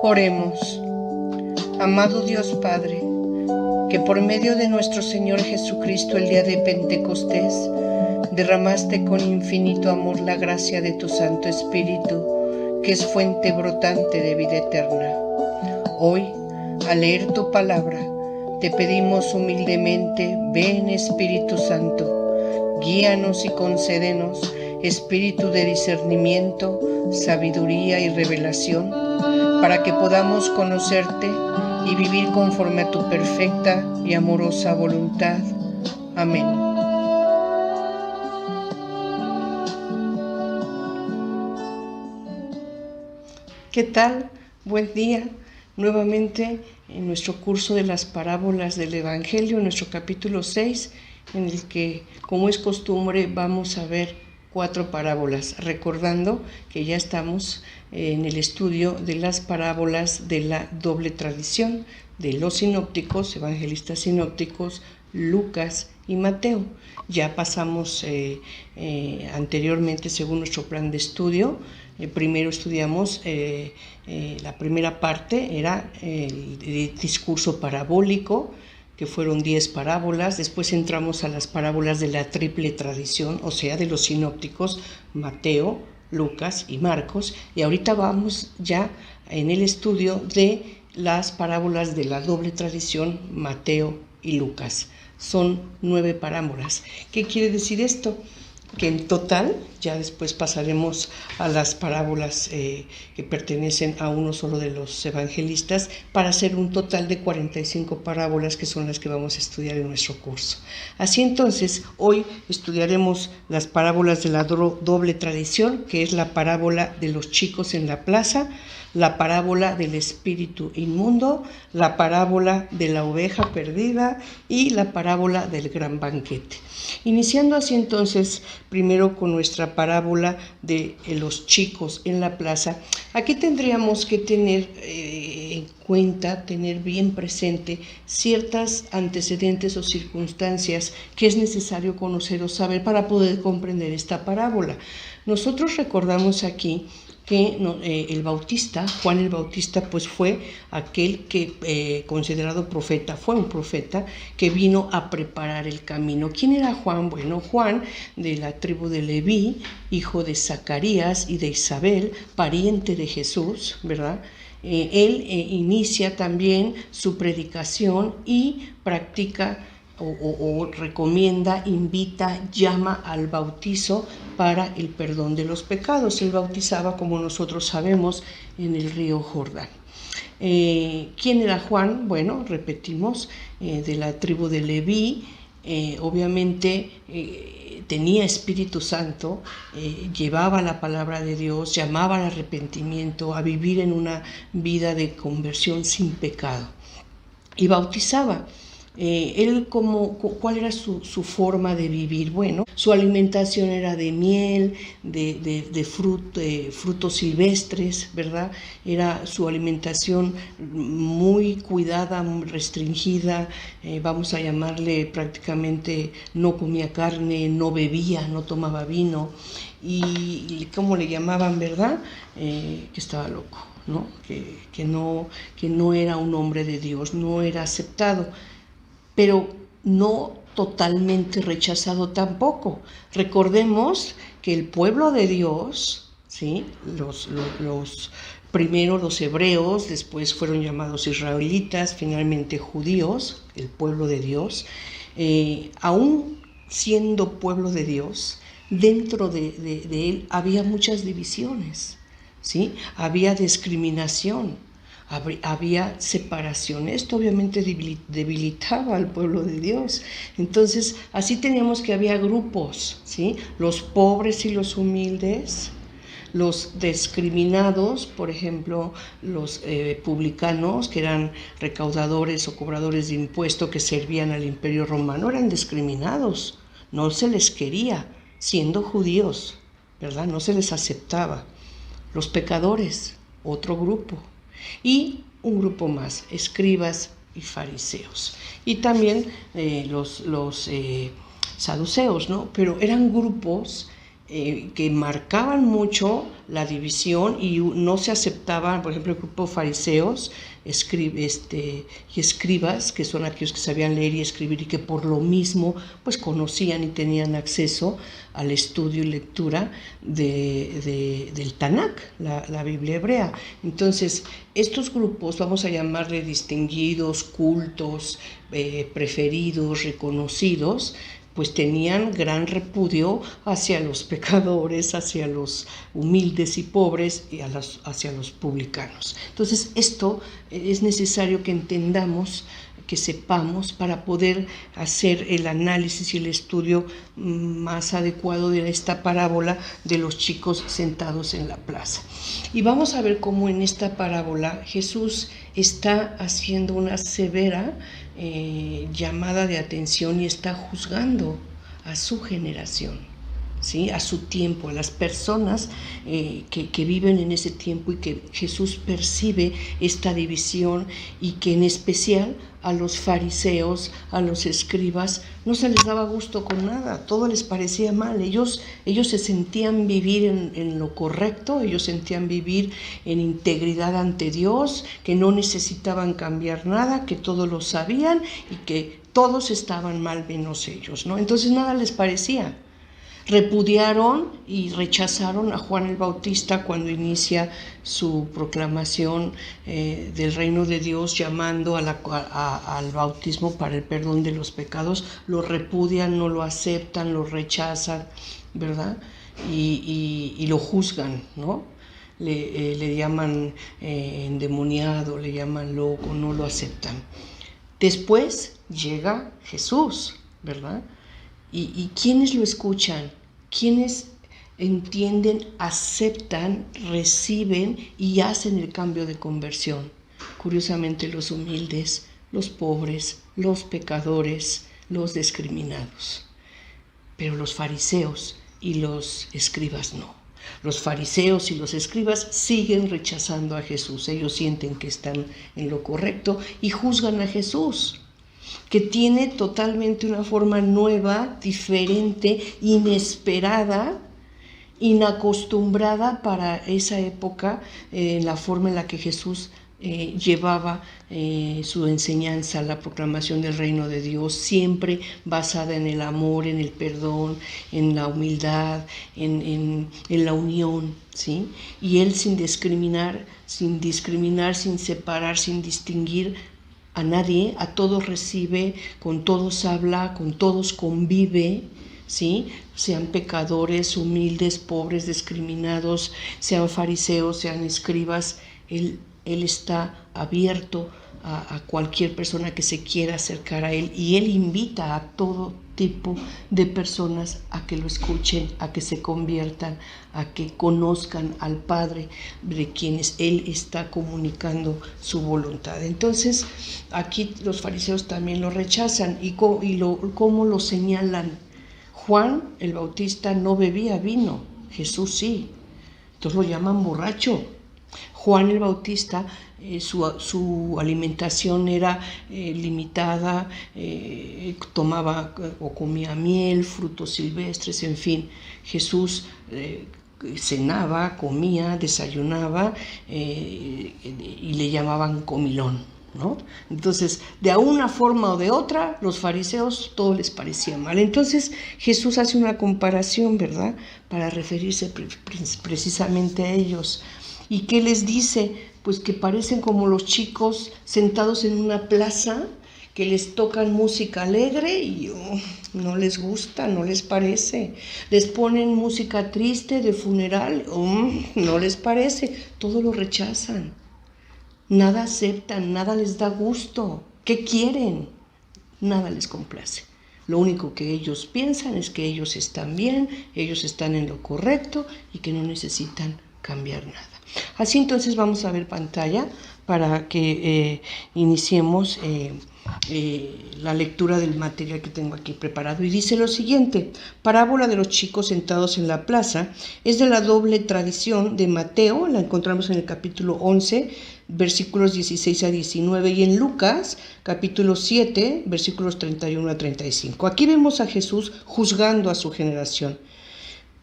Oremos. Amado Dios Padre, que por medio de nuestro Señor Jesucristo el día de Pentecostés derramaste con infinito amor la gracia de tu Santo Espíritu, que es fuente brotante de vida eterna. Hoy, al leer tu palabra, te pedimos humildemente, ven Espíritu Santo, guíanos y concédenos espíritu de discernimiento, sabiduría y revelación, para que podamos conocerte y vivir conforme a tu perfecta y amorosa voluntad. Amén. ¿Qué tal? Buen día. Nuevamente en nuestro curso de las parábolas del Evangelio, en nuestro capítulo 6, en el que, como es costumbre, vamos a ver 4 parábolas, recordando que ya estamos en el estudio de las parábolas de la doble tradición de los sinópticos, evangelistas sinópticos, Lucas y Mateo. Ya pasamos anteriormente, según nuestro plan de estudio, primero estudiamos la primera parte, era el discurso parabólico, que fueron 10 parábolas. Después entramos a las parábolas de la triple tradición, o sea, de los sinópticos, Mateo, Lucas y Marcos. Y ahorita vamos ya en el estudio de las parábolas de la doble tradición, Mateo y Lucas. Son 9 parábolas. ¿Qué quiere decir esto? Que en total, ya después pasaremos a las parábolas que pertenecen a uno solo de los evangelistas, para hacer un total de 45 parábolas, que son las que vamos a estudiar en nuestro curso. Así entonces, hoy estudiaremos las parábolas de la doble tradición, que es la parábola de los chicos en la plaza, la parábola del espíritu inmundo, la parábola de la oveja perdida y la parábola del gran banquete. Iniciando así entonces, primero con nuestra parábola de los chicos en la plaza, aquí tendríamos que tener en cuenta, tener bien presente ciertas antecedentes o circunstancias que es necesario conocer o saber para poder comprender esta parábola. Nosotros recordamos aquí que el Bautista, Juan el Bautista, pues fue aquel que considerado profeta, fue un profeta que vino a preparar el camino. ¿Quién era Juan? Bueno, Juan, de la tribu de Leví, hijo de Zacarías y de Isabel, pariente de Jesús, ¿verdad? Él inicia también su predicación y practica o recomienda, invita, llama al bautizo para el perdón de los pecados. Él bautizaba, como nosotros sabemos, en el río Jordán. ¿Quién era Juan? Bueno, repetimos, de la tribu de Leví. Obviamente tenía Espíritu Santo, llevaba la palabra de Dios, llamaba al arrepentimiento, a vivir en una vida de conversión sin pecado, y bautizaba. ¿Cuál era su forma de vivir? Bueno, su alimentación era de miel, de frutos silvestres, ¿verdad? Era su alimentación muy cuidada, muy restringida, vamos a llamarle prácticamente no comía carne, no bebía, no tomaba vino, y ¿cómo le llamaban, verdad? Que estaba loco, ¿no? Que no era un hombre de Dios, no era aceptado, pero no totalmente rechazado tampoco. Recordemos que el pueblo de Dios, ¿sí? Primero los hebreos, después fueron llamados israelitas, finalmente judíos, el pueblo de Dios, aún siendo pueblo de Dios, dentro de él había muchas divisiones, ¿sí? Había discriminación, había separación. Esto obviamente debilitaba al pueblo de Dios. Entonces, así teníamos que había grupos, ¿sí? Los pobres y los humildes, los discriminados, por ejemplo, los publicanos, que eran recaudadores o cobradores de impuestos que servían al Imperio Romano, eran discriminados, no se les quería, siendo judíos, ¿verdad? No se les aceptaba. Los pecadores, otro grupo. Y un grupo más, escribas y fariseos. Y también los saduceos, ¿no? Pero eran grupos que marcaban mucho la división y no se aceptaban, por ejemplo, el grupo fariseos y escribas, que son aquellos que sabían leer y escribir y que por lo mismo pues conocían y tenían acceso al estudio y lectura del Tanakh, la Biblia hebrea. Entonces, estos grupos, vamos a llamarle distinguidos, cultos, preferidos, reconocidos, pues tenían gran repudio hacia los pecadores, hacia los humildes y pobres y hacia los publicanos. Entonces, esto es necesario que entendamos, que sepamos para poder hacer el análisis y el estudio más adecuado de esta parábola de los chicos sentados en la plaza. Y vamos a ver cómo en esta parábola Jesús está haciendo una severa llamada de atención y está juzgando a su generación, ¿sí? A su tiempo, a las personas que viven en ese tiempo y que Jesús percibe esta división y que en especial a los fariseos, a los escribas, no se les daba gusto con nada, todo les parecía mal. Ellos se sentían vivir en lo correcto, ellos sentían vivir en integridad ante Dios, que no necesitaban cambiar nada, que todo lo sabían y que todos estaban mal menos ellos, ¿no? Entonces nada les parecía. Repudiaron y rechazaron a Juan el Bautista cuando inicia su proclamación del reino de Dios, llamando al bautismo para el perdón de los pecados. Lo repudian, no lo aceptan, lo rechazan, ¿verdad? Y lo juzgan, ¿no? Le llaman endemoniado, le llaman loco, no lo aceptan. Después llega Jesús, ¿verdad? ¿Y quiénes lo escuchan? ¿Quiénes entienden, aceptan, reciben y hacen el cambio de conversión? Curiosamente, los humildes, los pobres, los pecadores, los discriminados. Pero los fariseos y los escribas no. Los fariseos y los escribas siguen rechazando a Jesús. Ellos sienten que están en lo correcto y juzgan a Jesús, que tiene totalmente una forma nueva, diferente, inesperada, inacostumbrada para esa época, la forma en la que Jesús llevaba su enseñanza, la proclamación del reino de Dios, siempre basada en el amor, en el perdón, en la humildad, en la unión, ¿sí? Y él sin discriminar, sin separar, sin distinguir a nadie, a todos recibe, con todos habla, con todos convive, ¿sí? Sean pecadores, humildes, pobres, discriminados, sean fariseos, sean escribas, Él está abierto a cualquier persona que se quiera acercar a Él, y Él invita a todo tipo de personas a que lo escuchen, a que se conviertan, a que conozcan al Padre de quienes Él está comunicando su voluntad. Entonces, aquí los fariseos también lo rechazan y cómo lo señalan. Juan el Bautista no bebía vino, Jesús sí, entonces lo llaman borracho. Juan el Bautista, su alimentación era limitada, tomaba o comía miel, frutos silvestres, en fin. Jesús cenaba, comía, desayunaba y le llamaban comilón, ¿no? Entonces, de una forma o de otra, los fariseos todo les parecía mal. Entonces, Jesús hace una comparación, ¿verdad?, para referirse precisamente a ellos. ¿Y qué les dice? Pues que parecen como los chicos sentados en una plaza, que les tocan música alegre y no les gusta, no les parece. Les ponen música triste de funeral, no les parece. Todo lo rechazan. Nada aceptan, nada les da gusto. ¿Qué quieren? Nada les complace. Lo único que ellos piensan es que ellos están bien, ellos están en lo correcto y que no necesitan cambiar nada. Así entonces vamos a ver pantalla para que iniciemos la lectura del material que tengo aquí preparado. Y dice lo siguiente: parábola de los chicos sentados en la plaza. Es de la doble tradición de Mateo, la encontramos en el capítulo 11, versículos 16 a 19, y en Lucas, capítulo 7, versículos 31 a 35. Aquí vemos a Jesús juzgando a su generación.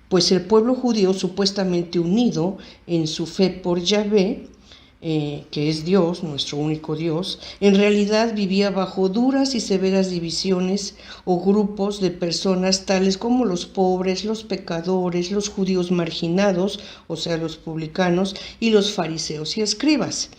pues el pueblo judío, supuestamente unido en su fe por Yahvé, que es Dios, nuestro único Dios, en realidad vivía bajo duras y severas divisiones o grupos de personas tales como los pobres, los pecadores, los judíos marginados, o sea, los publicanos, y los fariseos y escribas.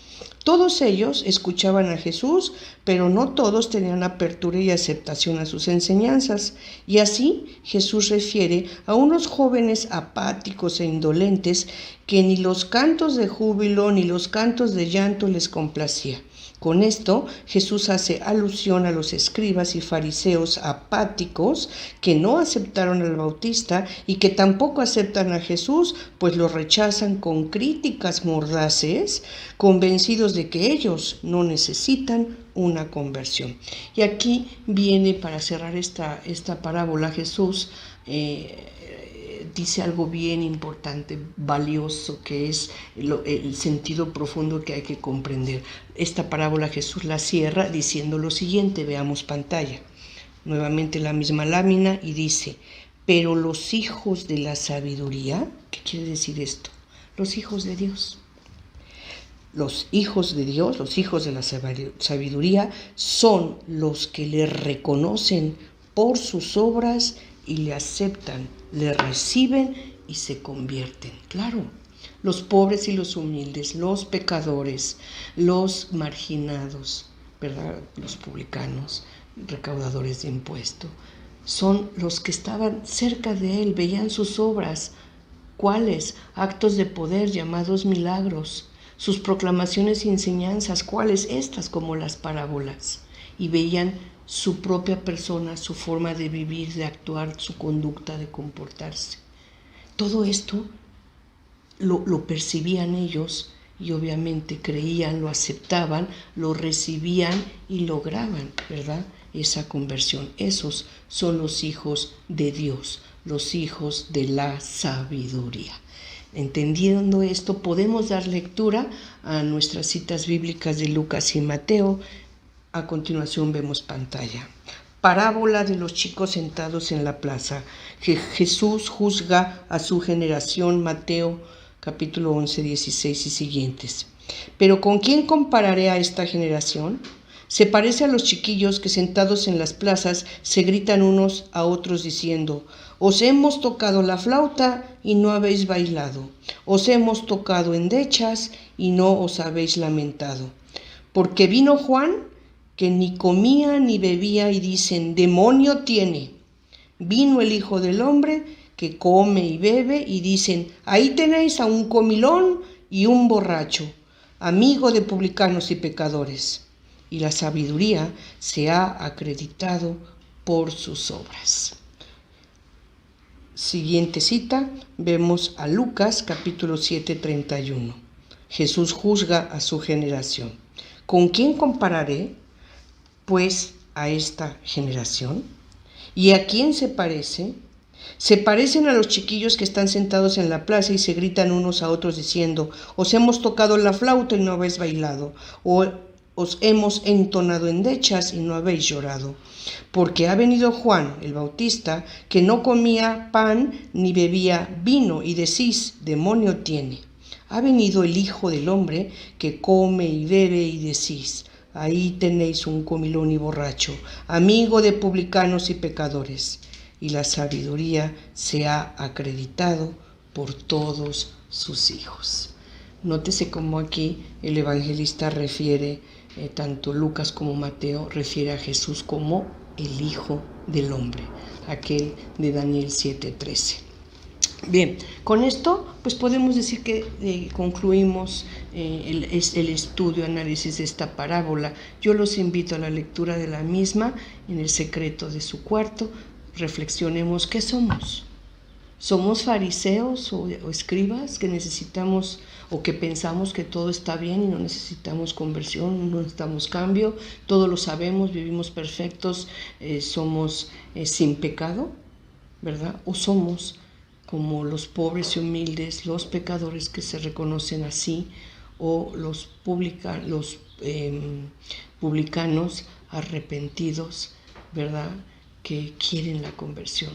Todos ellos escuchaban a Jesús, pero no todos tenían apertura y aceptación a sus enseñanzas. Y así Jesús refiere a unos jóvenes apáticos e indolentes que ni los cantos de júbilo ni los cantos de llanto les complacía. Con esto, Jesús hace alusión a los escribas y fariseos apáticos que no aceptaron al Bautista y que tampoco aceptan a Jesús, pues lo rechazan con críticas mordaces, convencidos de que ellos no necesitan una conversión. Y aquí viene, para cerrar esta parábola, Jesús dice algo bien importante, valioso, que es el sentido profundo que hay que comprender. Esta parábola Jesús la cierra diciendo lo siguiente, veamos pantalla. Nuevamente la misma lámina y dice, pero los hijos de la sabiduría, ¿qué quiere decir esto? Los hijos de Dios. Los hijos de Dios, los hijos de la sabiduría, son los que le reconocen por sus obras y le aceptan, le reciben y se convierten. Claro, los pobres y los humildes, los pecadores, los marginados, ¿verdad? Los publicanos, recaudadores de impuestos, son los que estaban cerca de él, veían sus obras. ¿Cuáles? Actos de poder llamados milagros. Sus proclamaciones y enseñanzas, ¿cuáles? Estas, como las parábolas. Y veían su propia persona, su forma de vivir, de actuar, su conducta, de comportarse. Todo esto lo percibían ellos y obviamente creían, lo aceptaban, lo recibían y lograban, ¿verdad? Esa conversión. Esos son los hijos de Dios, los hijos de la sabiduría. Entendiendo esto, podemos dar lectura a nuestras citas bíblicas de Lucas y Mateo. A continuación vemos pantalla. Parábola de los chicos sentados en la plaza. Jesús juzga a su generación, Mateo capítulo 11, 16 y siguientes. Pero ¿con quién compararé a esta generación? Se parece a los chiquillos que sentados en las plazas se gritan unos a otros diciendo, os hemos tocado la flauta y no habéis bailado, os hemos tocado endechas y no os habéis lamentado. Porque vino Juan, que ni comía ni bebía y dicen, demonio tiene. Vino el Hijo del Hombre, que come y bebe y dicen, ahí tenéis a un comilón y un borracho, amigo de publicanos y pecadores. Y la sabiduría se ha acreditado por sus obras. Siguiente cita, vemos a Lucas capítulo 7, 31. Jesús juzga a su generación. ¿Con quién compararé, pues, a esta generación? ¿Y a quién se parece? Se parecen a los chiquillos que están sentados en la plaza y se gritan unos a otros diciendo, os hemos tocado la flauta y no habéis bailado, o os hemos entonado endechas y no habéis llorado. Porque ha venido Juan el Bautista, que no comía pan ni bebía vino, y decís, demonio tiene. Ha venido el Hijo del Hombre, que come y bebe, y decís, ahí tenéis un comilón y borracho, amigo de publicanos y pecadores. Y la sabiduría se ha acreditado por todos sus hijos. Nótese cómo aquí el evangelista refiere, tanto Lucas como Mateo, refiere a Jesús como el Hijo del Hombre, aquel de Daniel 7:13. Bien, con esto pues podemos decir que concluimos el estudio, análisis de esta parábola. Yo los invito a la lectura de la misma en el secreto de su cuarto. Reflexionemos, ¿qué somos? ¿Somos fariseos o escribas que necesitamos o que pensamos que todo está bien y no necesitamos conversión, no necesitamos cambio, todo lo sabemos, vivimos perfectos, somos sin pecado, ¿verdad? ¿O somos como los pobres y humildes, los pecadores que se reconocen así, o los publicanos arrepentidos, ¿verdad?, que quieren la conversión?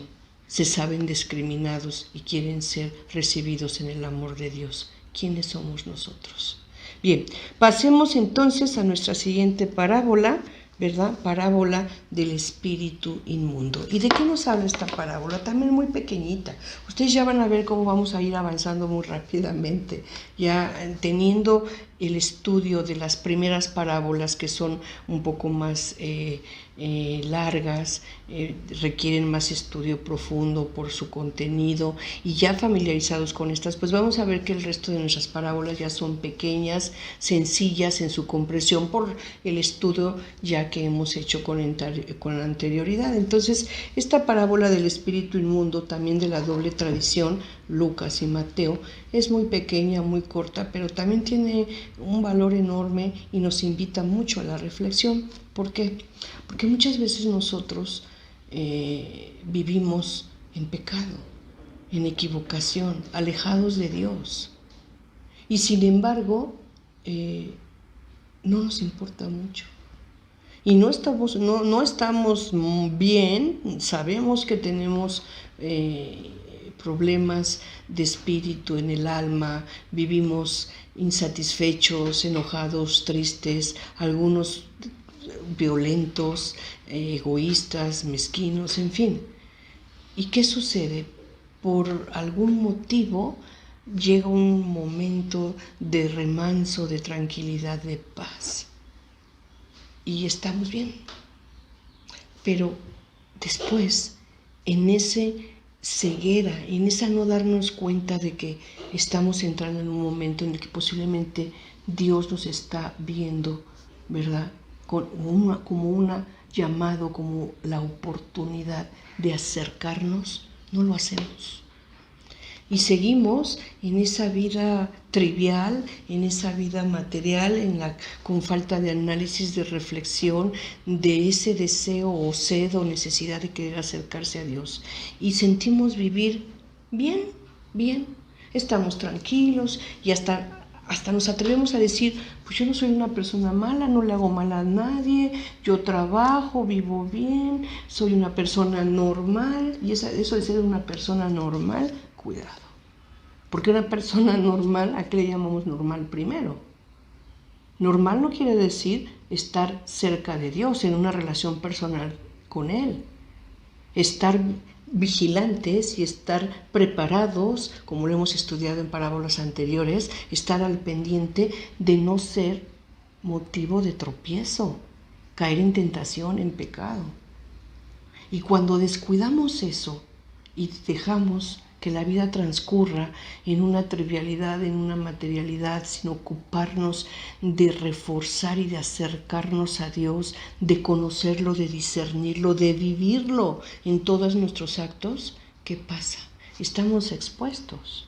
se saben discriminados y quieren ser recibidos en el amor de Dios. ¿Quiénes somos nosotros? Bien, pasemos entonces a nuestra siguiente parábola, ¿verdad? Parábola del espíritu inmundo. ¿Y de qué nos habla esta parábola? También muy pequeñita. Ustedes ya van a ver cómo vamos a ir avanzando muy rápidamente, ya teniendo el estudio de las primeras parábolas, que son un poco más largas, requieren más estudio profundo por su contenido, y ya familiarizados con estas, pues vamos a ver que el resto de nuestras parábolas ya son pequeñas, sencillas en su comprensión por el estudio ya que hemos hecho con anterioridad. Entonces, esta parábola del espíritu inmundo, también de la doble tradición, Lucas y Mateo, es muy pequeña, muy corta, pero también tiene un valor enorme y nos invita mucho a la reflexión. ¿Por qué? Porque muchas veces nosotros vivimos en pecado, en equivocación, alejados de Dios. Y sin embargo, no nos importa mucho. Y no estamos bien, sabemos que tenemos problemas de espíritu en el alma, vivimos insatisfechos, enojados, tristes, algunos violentos, egoístas, mezquinos, en fin. ¿Y qué sucede? Por algún motivo llega un momento de remanso, de tranquilidad, de paz. Y estamos bien. Pero después, en ese ceguera, en esa no darnos cuenta de que estamos entrando en un momento en el que posiblemente Dios nos está viendo, ¿verdad? Como una llamado, como la oportunidad de acercarnos, no lo hacemos. Y seguimos en esa vida trivial, en esa vida material, con falta de análisis, de reflexión, de ese deseo o sed o necesidad de querer acercarse a Dios. Y sentimos vivir bien, estamos tranquilos y hasta nos atrevemos a decir, pues yo no soy una persona mala, no le hago mal a nadie, yo trabajo, vivo bien, soy una persona normal. Y eso de ser una persona normal, cuidado, porque una persona normal, ¿a qué le llamamos normal primero? Normal no quiere decir estar cerca de Dios, en una relación personal con Él. Estar vigilantes y estar preparados, como lo hemos estudiado en parábolas anteriores, estar al pendiente de no ser motivo de tropiezo, caer en tentación, en pecado. Y cuando descuidamos eso y dejamos que la vida transcurra en una trivialidad, en una materialidad, sin ocuparnos de reforzar y de acercarnos a Dios, de conocerlo, de discernirlo, de vivirlo en todos nuestros actos, ¿qué pasa? Estamos expuestos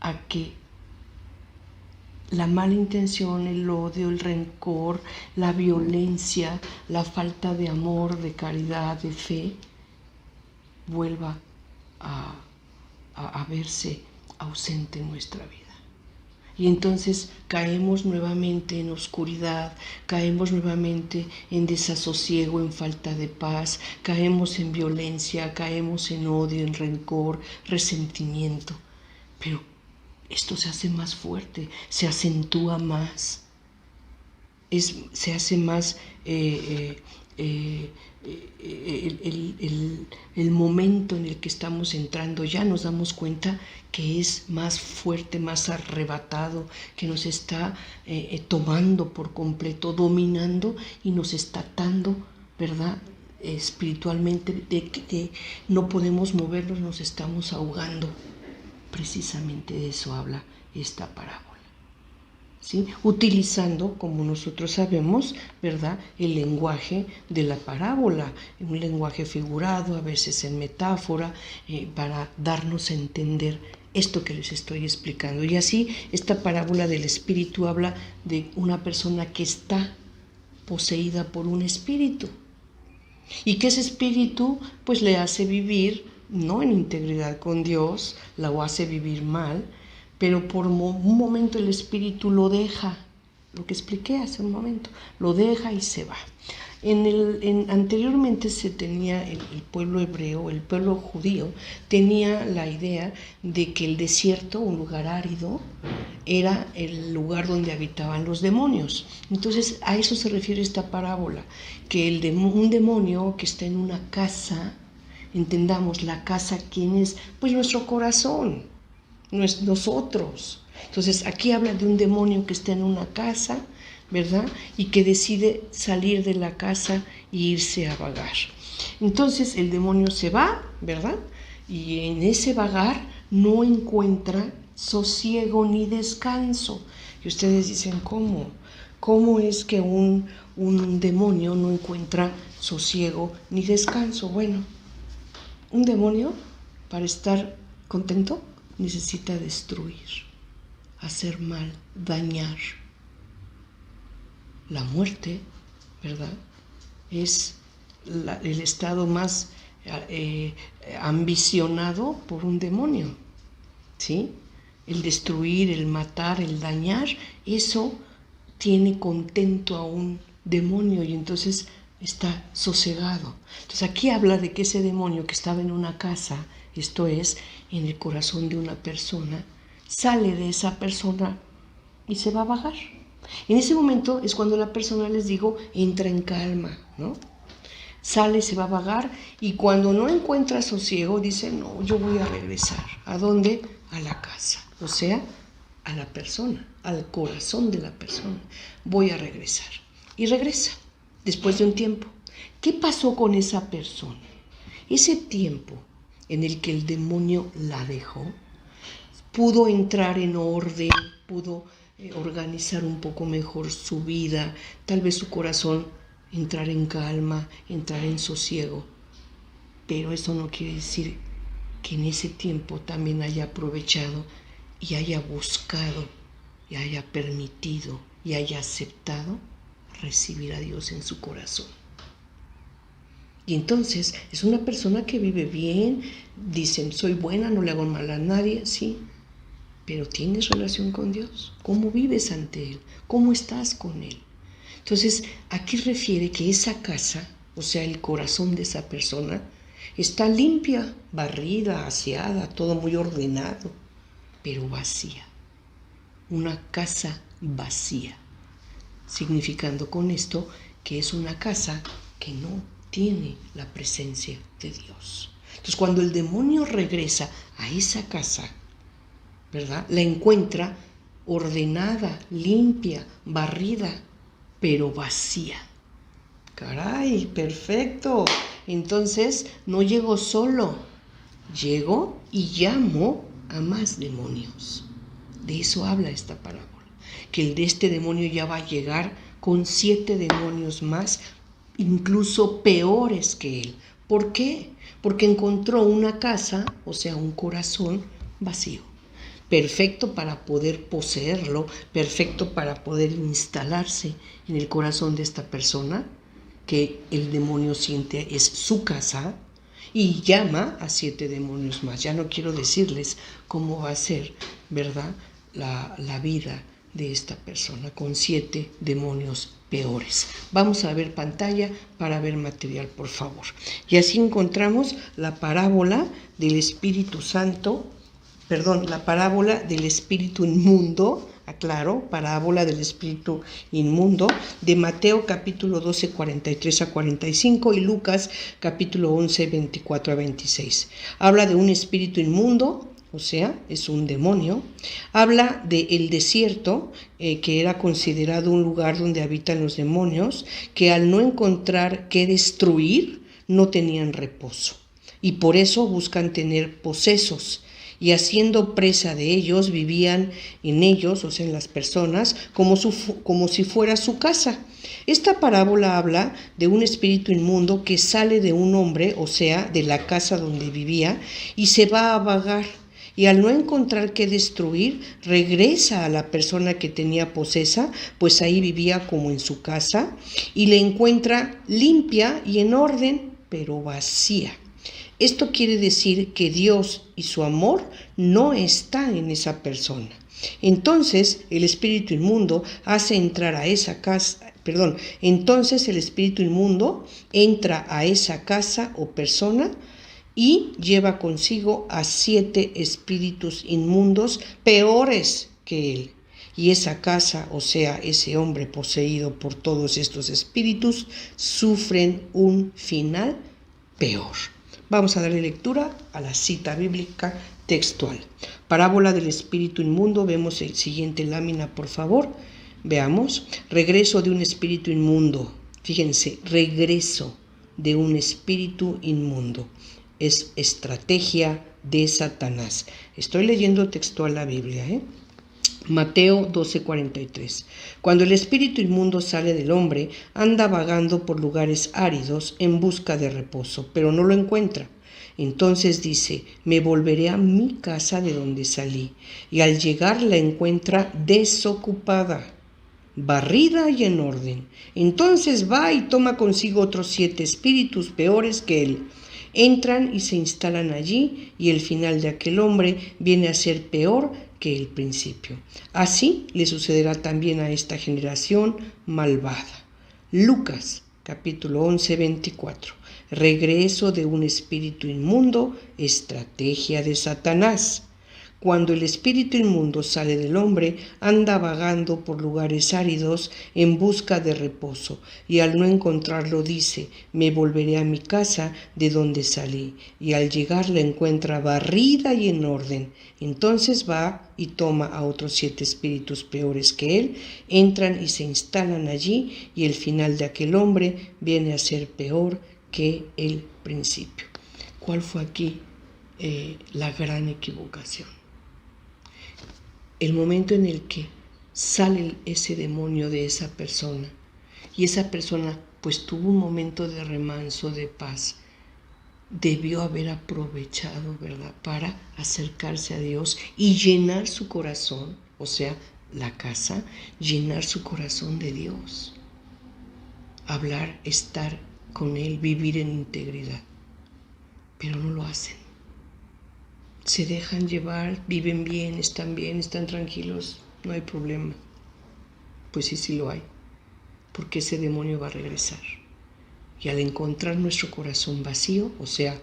a que la mala intención, el odio, el rencor, la violencia, la falta de amor, de caridad, de fe, vuelva a verse ausente en nuestra vida. Y entonces caemos nuevamente en oscuridad, caemos nuevamente en desasosiego, en falta de paz, caemos en violencia, caemos en odio, en rencor, resentimiento. Pero esto se hace más fuerte, se acentúa más, se hace más el momento en el que estamos entrando. Ya nos damos cuenta que es más fuerte, más arrebatado, que nos está tomando por completo, dominando y nos está atando, ¿verdad? Espiritualmente, de que no podemos movernos, nos estamos ahogando. Precisamente de eso habla esta parábola. ¿Sí? Utilizando, como nosotros sabemos, ¿verdad?, el lenguaje de la parábola, un lenguaje figurado, a veces en metáfora, para darnos a entender esto que les estoy explicando. Y así, esta parábola del espíritu habla de una persona que está poseída por un espíritu, y que ese espíritu pues le hace vivir no en integridad con Dios, la hace vivir mal, pero por un momento el espíritu lo deja, lo que expliqué hace un momento, lo deja y se va. Anteriormente se tenía el pueblo hebreo, el pueblo judío, tenía la idea de que el desierto, un lugar árido, era el lugar donde habitaban los demonios. Entonces a eso se refiere esta parábola, que un demonio que está en una casa, entendamos la casa, ¿quién es? Pues nuestro corazón, nosotros. Entonces aquí habla de un demonio que está en una casa, ¿verdad? Y que decide salir de la casa e irse a vagar. Entonces el demonio se va, ¿verdad? Y en ese vagar no encuentra sosiego ni descanso. Y ustedes dicen, ¿cómo? ¿Cómo es que un demonio no encuentra sosiego ni descanso? Bueno, un demonio, para estar contento, necesita destruir, hacer mal, dañar. La muerte, ¿verdad?, es el estado más ambicionado por un demonio, ¿sí? El destruir, el matar, el dañar, eso tiene contento a un demonio y entonces está sosegado. Entonces aquí habla de que ese demonio que estaba en una casa, esto es, en el corazón de una persona, sale de esa persona y se va a vagar. En ese momento es cuando la persona, les digo, entra en calma, ¿no? Sale, se va a vagar y cuando no encuentra sosiego dice, no, yo voy a regresar. ¿A dónde? A la casa, o sea, a la persona, al corazón de la persona. Voy a regresar. Y regresa, después de un tiempo. ¿Qué pasó con esa persona? Ese tiempo en el que el demonio la dejó, pudo entrar en orden, pudo organizar un poco mejor su vida, tal vez su corazón entrar en calma, entrar en sosiego. Pero eso no quiere decir que en ese tiempo también haya aprovechado y haya buscado y haya permitido y haya aceptado recibir a Dios en su corazón. Y entonces es una persona que vive bien, dicen, soy buena, no le hago mal a nadie, sí, pero ¿tienes relación con Dios? ¿Cómo vives ante Él? ¿Cómo estás con Él? Entonces, aquí refiere que esa casa, o sea, el corazón de esa persona, está limpia, barrida, aseada, todo muy ordenado, pero vacía. Una casa vacía, significando con esto que es una casa que no tiene la presencia de Dios. Entonces, cuando el demonio regresa a esa casa, ¿verdad?, la encuentra ordenada, limpia, barrida, pero vacía. Caray, perfecto. Entonces no llegó solo, llegó y llamó a más demonios. De eso habla esta parábola, que el de este demonio ya va a llegar con 7 demonios más, incluso peores que él. ¿Por qué? Porque encontró una casa, o sea, un corazón vacío. Perfecto para poder poseerlo, perfecto para poder instalarse en el corazón de esta persona, que el demonio siente es su casa, y llama a 7 demonios más. Ya no quiero decirles cómo va a ser, ¿verdad?, la vida de esta persona con 7 demonios peores. Vamos a ver pantalla para ver material, por favor. Y así encontramos la parábola del Espíritu Santo, la parábola del espíritu inmundo, aclaro, parábola del espíritu inmundo, de Mateo capítulo 12, 43 a 45 y Lucas capítulo 11, 24 a 26. Habla de un espíritu inmundo, o sea, es un demonio. Habla del desierto, que era considerado un lugar donde habitan los demonios, que al no encontrar qué destruir, no tenían reposo. Y por eso buscan tener posesos. Y haciendo presa de ellos, vivían en ellos, o sea, en las personas, como si fuera su casa. Esta parábola habla de un espíritu inmundo que sale de un hombre, o sea, de la casa donde vivía, y se va a vagar. Y al no encontrar qué destruir, regresa a la persona que tenía posesa, pues ahí vivía como en su casa, y le encuentra limpia y en orden, pero vacía. Esto quiere decir que Dios y su amor no están en esa persona. Entonces el espíritu inmundo hace entrar a esa casa Entonces el espíritu inmundo entra a esa casa o persona y lleva consigo a 7 espíritus inmundos peores que él. Y esa casa, o sea, ese hombre poseído por todos estos espíritus, sufren un final peor. Vamos a darle lectura a la cita bíblica textual. Parábola del espíritu inmundo. Vemos el siguiente lámina, por favor. Veamos. Regreso de un espíritu inmundo. Fíjense, regreso de un espíritu inmundo. Es estrategia de Satanás. Estoy leyendo textual la Biblia, Mateo 12:43. Cuando el espíritu inmundo sale del hombre, anda vagando por lugares áridos en busca de reposo, pero no lo encuentra. Entonces dice: me volveré a mi casa de donde salí. Y al llegar la encuentra desocupada, barrida y en orden. Entonces va y toma consigo otros 7 espíritus peores que él. Entran y se instalan allí, y el final de aquel hombre viene a ser peor que el principio. Así le sucederá también a esta generación malvada. Lucas, capítulo 11, 24. Regreso de un espíritu inmundo, estrategia de Satanás. Cuando el espíritu inmundo sale del hombre, anda vagando por lugares áridos en busca de reposo, y al no encontrarlo dice: me volveré a mi casa de donde salí. Y al llegar la encuentra barrida y en orden. Entonces va y toma a otros 7 espíritus peores que él, entran y se instalan allí, y el final de aquel hombre viene a ser peor que el principio. ¿Cuál fue aquí la gran equivocación? El momento en el que sale ese demonio de esa persona, y esa persona pues tuvo un momento de remanso, de paz, debió haber aprovechado, ¿verdad?, para acercarse a Dios y llenar su corazón, o sea, la casa, llenar su corazón de Dios. Hablar, estar con Él, vivir en integridad. Pero no lo hacen. Se dejan llevar, viven bien, están tranquilos, no hay problema. Pues sí lo hay, porque ese demonio va a regresar. Y al encontrar nuestro corazón vacío, o sea,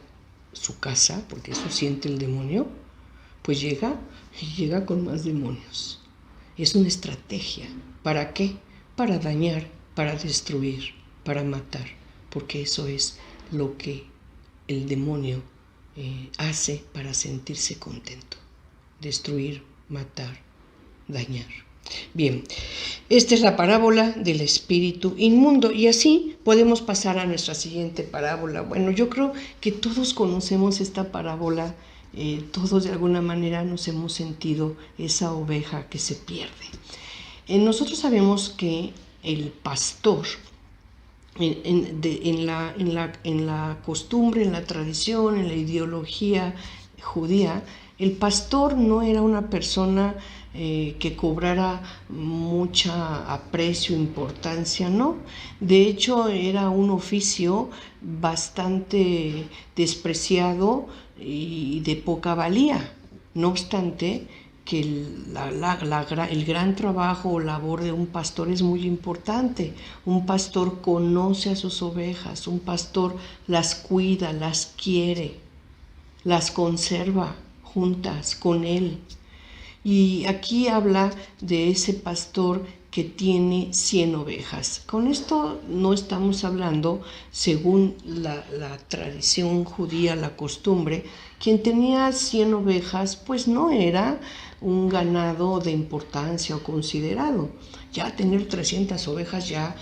su casa, porque eso siente el demonio, pues llega con más demonios. Es una estrategia. ¿Para qué? Para dañar, para destruir, para matar, porque eso es lo que el demonio hace para sentirse contento. Destruir, matar, dañar. Bien, esta es la parábola del espíritu inmundo, y así podemos pasar a nuestra siguiente parábola. Bueno, yo creo que todos conocemos esta parábola, todos de alguna manera nos hemos sentido esa oveja que se pierde. Nosotros sabemos que el pastor, en la costumbre, en la tradición, en la ideología judía, el pastor no era una persona que cobrara mucha aprecio, importancia, ¿no? De hecho, era un oficio bastante despreciado y de poca valía. No obstante, que el gran trabajo o labor de un pastor es muy importante. Un pastor conoce a sus ovejas, un pastor las cuida, las quiere, las conserva juntas con él. Y aquí habla de ese pastor que tiene 100 ovejas. Con esto no estamos hablando, según la tradición judía, la costumbre, quien tenía 100 ovejas, pues no era un ganado de importancia o considerado. Ya tener 300 ovejas ya,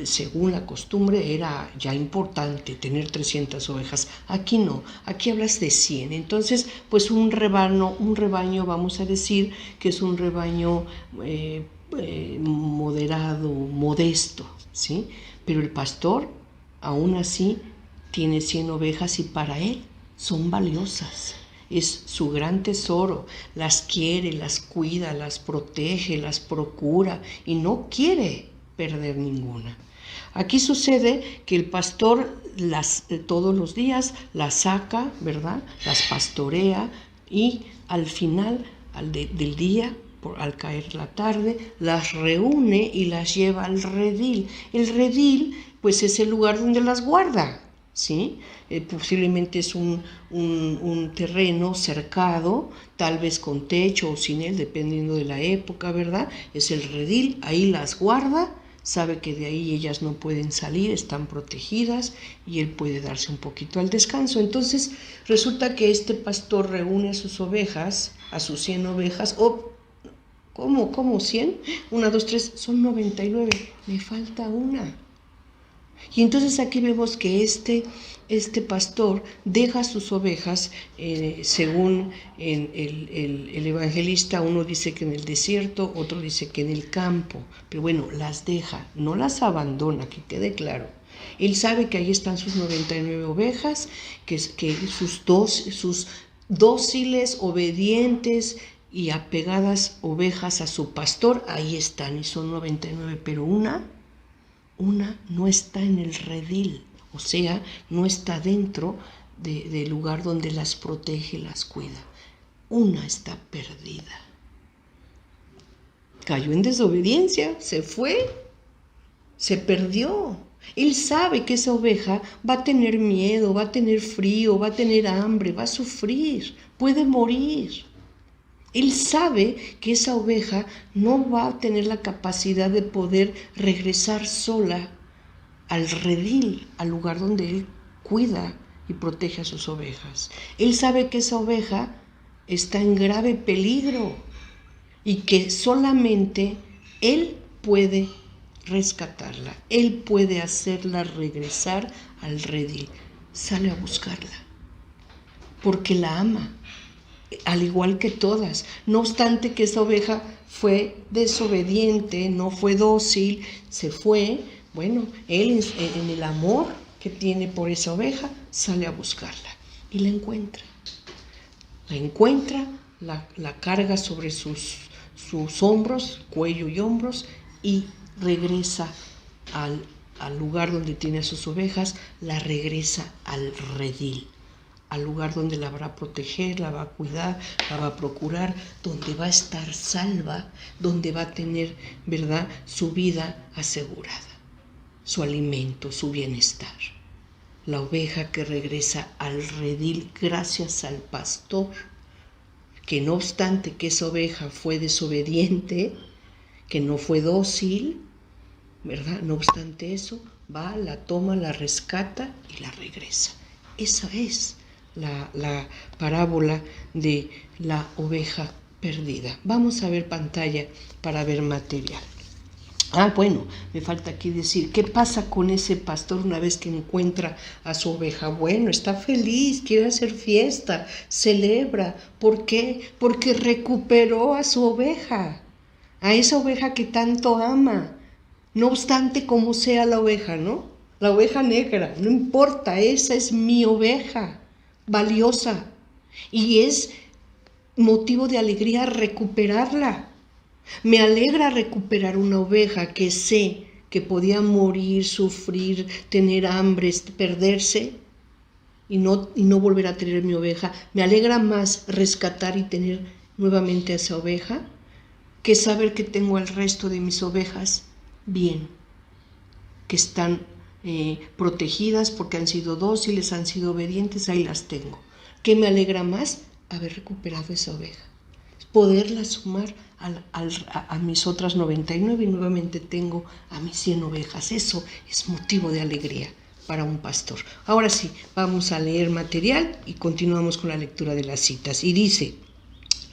según la costumbre, era ya importante tener 300 ovejas. Aquí no, aquí hablas de 100. Entonces, pues un rebaño, vamos a decir que es un rebaño moderado, modesto, ¿sí? Pero el pastor, aún así, tiene 100 ovejas y para él son valiosas. Es su gran tesoro, las quiere, las cuida, las protege, las procura y no quiere perder ninguna. Aquí sucede que el pastor todos los días las saca, ¿verdad?, las pastorea, y al final del día al caer la tarde, las reúne y las lleva al redil. El redil, pues, es el lugar donde las guarda, ¿sí? Posiblemente es un terreno cercado, tal vez con techo o sin él, dependiendo de la época, ¿verdad? Es el redil, ahí las guarda, sabe que de ahí ellas no pueden salir, están protegidas y él puede darse un poquito al descanso. Entonces resulta que este pastor reúne a sus ovejas, a sus 100 ovejas, ¿Cómo 100? 1, 2, 3, son 99, me falta una. Y entonces aquí vemos que este pastor deja sus ovejas, según el evangelista, uno dice que en el desierto, otro dice que en el campo, pero bueno, las deja, no las abandona, que quede claro. Él sabe que ahí están sus 99 ovejas, que sus dóciles, obedientes y apegadas ovejas a su pastor, ahí están, y son 99, pero una no está en el redil, o sea, no está dentro del lugar donde las protege, las cuida. Una está perdida. Cayó en desobediencia, se fue, se perdió. Él sabe que esa oveja va a tener miedo, va a tener frío, va a tener hambre, va a sufrir, puede morir. Él sabe que esa oveja no va a tener la capacidad de poder regresar sola al redil, al lugar donde él cuida y protege a sus ovejas. Él sabe que esa oveja está en grave peligro y que solamente él puede rescatarla, él puede hacerla regresar al redil. Sale a buscarla porque la ama, al igual que todas. No obstante que esa oveja fue desobediente, no fue dócil, se fue, bueno, él en el amor que tiene por esa oveja, sale a buscarla y la encuentra. La carga sobre sus hombros, cuello y hombros, y regresa al lugar donde tiene a sus ovejas, la regresa al redil, al lugar donde la va a proteger, la va a cuidar, la va a procurar, donde va a estar salva, donde va a tener, ¿verdad?, su vida asegurada, su alimento, su bienestar. La oveja que regresa al redil gracias al pastor, que no obstante que esa oveja fue desobediente, que no fue dócil, ¿verdad?, no obstante eso, va, la toma, la rescata y la regresa. Esa es la parábola de la oveja perdida. Vamos a ver pantalla para ver material. Bueno, me falta aquí decir, ¿qué pasa con ese pastor una vez que encuentra a su oveja? Bueno, está feliz, quiere hacer fiesta, celebra. ¿Por qué? Porque recuperó a su oveja, a esa oveja que tanto ama. No obstante cómo sea la oveja, ¿no? La oveja negra, no importa, esa es mi oveja, valiosa, y es motivo de alegría recuperarla. Me alegra recuperar una oveja que sé que podía morir, sufrir, tener hambre, perderse y no volver a tener mi oveja. Me alegra más rescatar y tener nuevamente a esa oveja que saber que tengo al resto de mis ovejas bien, que están protegidas porque han sido dóciles, han sido obedientes, ahí las tengo. ¿Qué me alegra más? Haber recuperado esa oveja, poderla sumar a mis otras 99 y nuevamente tengo a mis 100 ovejas. Eso es motivo de alegría para un pastor. Ahora sí, vamos a leer material y continuamos con la lectura de las citas. Y dice,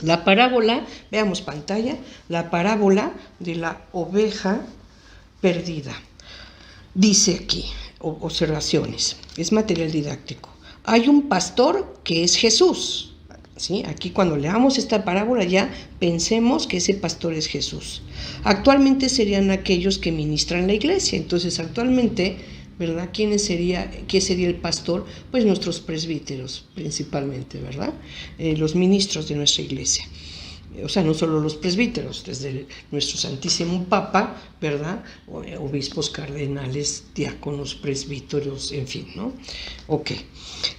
la parábola, veamos pantalla, la parábola de la oveja perdida. Dice aquí, observaciones, es material didáctico. Hay un pastor que es Jesús. ¿Sí? Aquí cuando leamos esta parábola ya pensemos que ese pastor es Jesús. Actualmente serían aquellos que ministran la iglesia. Entonces actualmente, ¿verdad? ¿Qué sería el pastor? Pues nuestros presbíteros principalmente, ¿verdad? Los ministros de nuestra iglesia. O sea, no solo los presbíteros, desde nuestro Santísimo Papa, ¿verdad? Obispos, cardenales, diáconos, presbíteros, en fin, ¿no? Ok.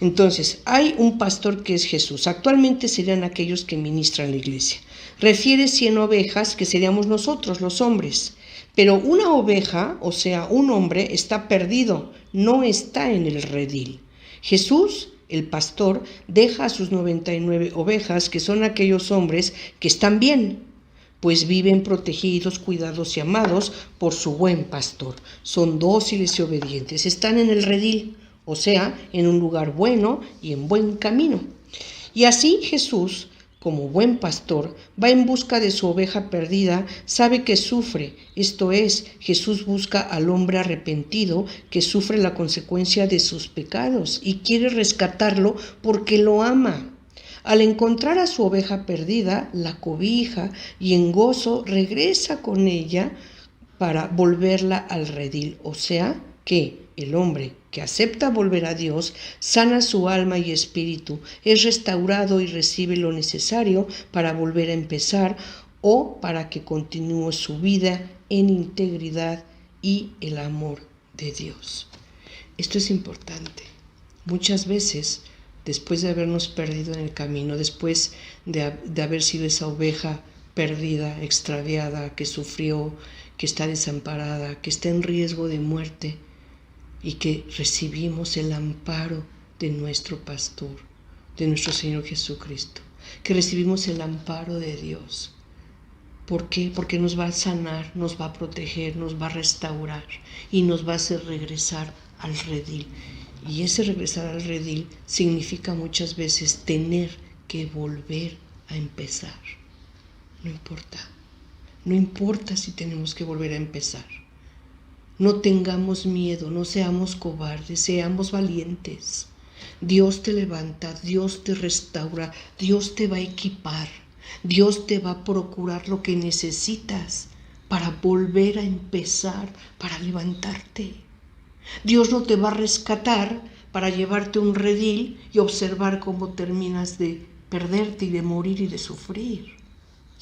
Entonces, hay un pastor que es Jesús. Actualmente serían aquellos que ministran la iglesia. Refiere 100 ovejas, que seríamos nosotros, los hombres. Pero una oveja, o sea, un hombre, está perdido, no está en el redil. Jesús, el pastor, deja a sus 99 ovejas, que son aquellos hombres que están bien, pues viven protegidos, cuidados y amados por su buen pastor. Son dóciles y obedientes, están en el redil, o sea, en un lugar bueno y en buen camino. Y así Jesús, como buen pastor, va en busca de su oveja perdida, sabe que sufre, esto es, Jesús busca al hombre arrepentido que sufre la consecuencia de sus pecados y quiere rescatarlo porque lo ama. Al encontrar a su oveja perdida, la cobija y en gozo regresa con ella para volverla al redil, o sea, que el hombre que acepta volver a Dios sana su alma y espíritu, es restaurado y recibe lo necesario para volver a empezar o para que continúe su vida en integridad y el amor de Dios. Esto es importante. Muchas veces, después de habernos perdido en el camino, después de haber sido esa oveja perdida, extraviada, que sufrió, que está desamparada, que está en riesgo de muerte, y que recibimos el amparo de nuestro pastor, de nuestro Señor Jesucristo, que recibimos el amparo de Dios. ¿Por qué? Porque nos va a sanar, nos va a proteger, nos va a restaurar y nos va a hacer regresar al redil. Y ese regresar al redil significa muchas veces tener que volver a empezar. No importa si tenemos que volver a empezar. No tengamos miedo, no seamos cobardes, seamos valientes. Dios te levanta, Dios te restaura, Dios te va a equipar, Dios te va a procurar lo que necesitas para volver a empezar, para levantarte. Dios no te va a rescatar para llevarte a un redil y observar cómo terminas de perderte y de morir y de sufrir.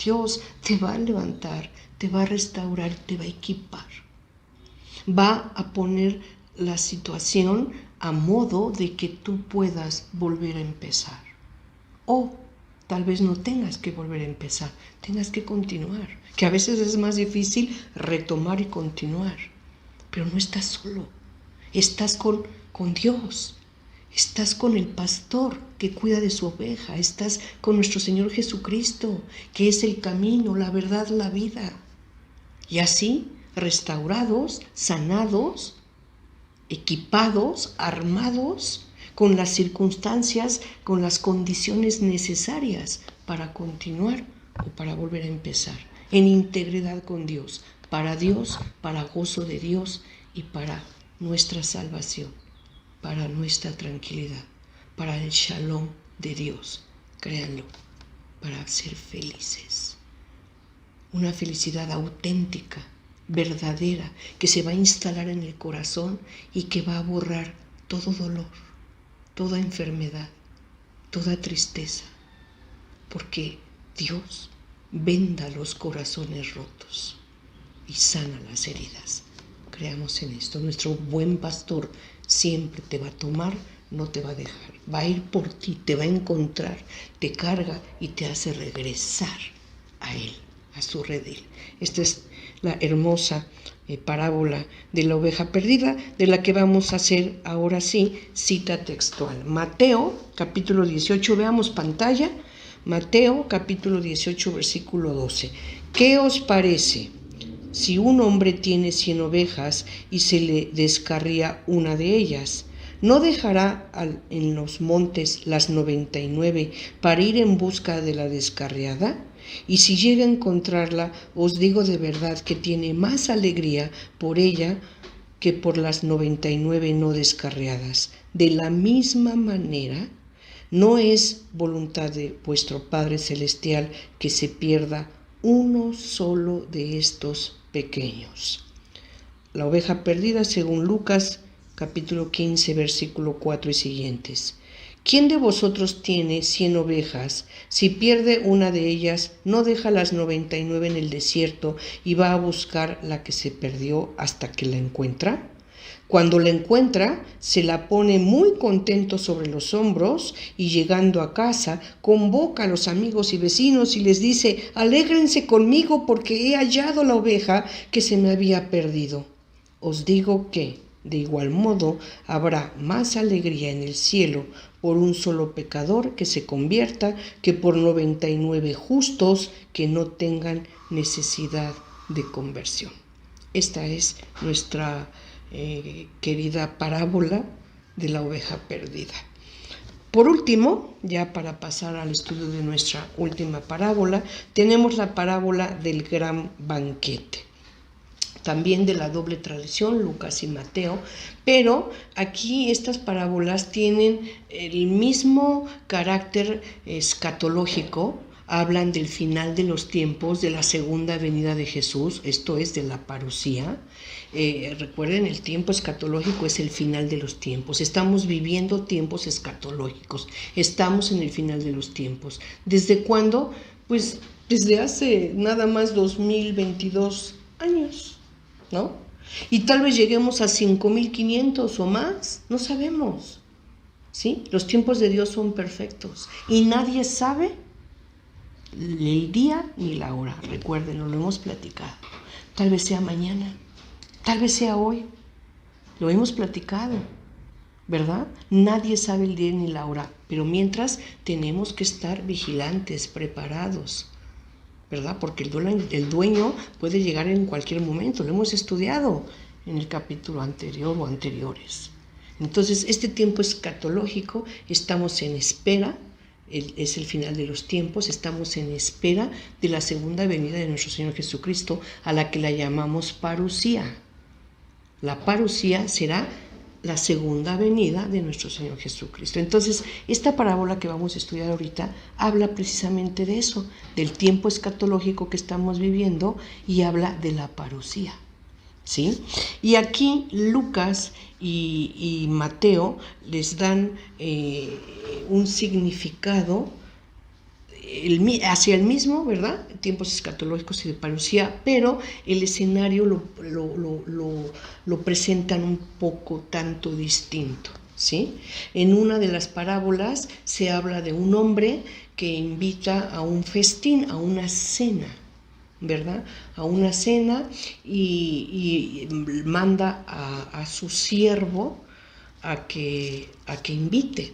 Dios te va a levantar, te va a restaurar, te va a equipar. Va a poner la situación a modo de que tú puedas volver a empezar. O tal vez no tengas que volver a empezar, tengas que continuar. Que a veces es más difícil retomar y continuar. Pero no estás solo, estás con Dios. Estás con el pastor que cuida de su oveja. Estás con nuestro Señor Jesucristo, que es el camino, la verdad, la vida. Y así, restaurados, sanados, equipados, armados, con las circunstancias, con las condiciones necesarias para continuar o para volver a empezar, en integridad con Dios, para gozo de Dios y para nuestra salvación, para nuestra tranquilidad, para el shalom de Dios, créanlo, para ser felices. Una felicidad auténtica, verdadera, que se va a instalar en el corazón y que va a borrar todo dolor, toda enfermedad, toda tristeza, porque Dios venda los corazones rotos y sana las heridas. Creamos en esto. Nuestro buen pastor siempre te va a tomar, no te va a dejar. Va a ir por ti, te va a encontrar, te carga y te hace regresar a Él, a su redil. Esta es la hermosa parábola de la oveja perdida, de la que vamos a hacer ahora sí cita textual. Mateo, capítulo 18, veamos pantalla. Mateo, capítulo 18, versículo 12. ¿Qué os parece? Si un hombre tiene 100 ovejas y se le descarría una de ellas, ¿no dejará en los montes las 99 para ir en busca de la descarriada? Y si llega a encontrarla, os digo de verdad que tiene más alegría por ella que por las 99 no descarriadas. De la misma manera, no es voluntad de vuestro Padre Celestial que se pierda uno solo de estos pequeños. La oveja perdida según Lucas capítulo 15 versículo 4 y siguientes. ¿Quién de vosotros tiene 100 ovejas? Si pierde una de ellas, ¿no deja las 99 en el desierto y va a buscar la que se perdió hasta que la encuentra? Cuando la encuentra, se la pone muy contento sobre los hombros y llegando a casa, convoca a los amigos y vecinos y les dice: «Alégrense conmigo porque he hallado la oveja que se me había perdido». Os digo que, de igual modo, habrá más alegría en el cielo por un solo pecador que se convierta que por 99 justos que no tengan necesidad de conversión. Esta es nuestra querida parábola de la oveja perdida. Por último, ya para pasar al estudio de nuestra última parábola, tenemos la parábola del gran banquete. También de la doble tradición, Lucas y Mateo, pero aquí estas parábolas tienen el mismo carácter escatológico. Hablan del final de los tiempos, de la segunda venida de Jesús, esto es de la parusía. Recuerden, el tiempo escatológico es el final de los tiempos. Estamos viviendo tiempos escatológicos, estamos en el final de los tiempos. ¿Desde cuándo? Pues desde hace nada más 2022 años, ¿no? Y tal vez lleguemos a 5,500 o más, no sabemos, ¿sí? Los tiempos de Dios son perfectos y nadie sabe el día ni la hora. Recuérdenlo, lo hemos platicado. Tal vez sea mañana, tal vez sea hoy. Lo hemos platicado, ¿verdad? Nadie sabe el día ni la hora, pero mientras tenemos que estar vigilantes, preparados, ¿verdad? Porque el dueño puede llegar en cualquier momento. Lo hemos estudiado en el capítulo anterior o anteriores. Entonces, este tiempo escatológico, estamos en espera. Es el final de los tiempos, estamos en espera de la segunda venida de nuestro Señor Jesucristo, a la que la llamamos parusía. La parusía será la segunda venida de nuestro Señor Jesucristo. Entonces, esta parábola que vamos a estudiar ahorita habla precisamente de eso, del tiempo escatológico que estamos viviendo, y habla de la parusía, ¿sí? Y aquí Lucas y Mateo les dan un significado hacia el mismo, ¿verdad? Tiempos escatológicos y de parusía, pero el escenario lo presentan un poco tanto distinto, ¿sí? En una de las parábolas se habla de un hombre que invita a un festín, a una cena, ¿verdad? A una cena y manda a su siervo a que invite.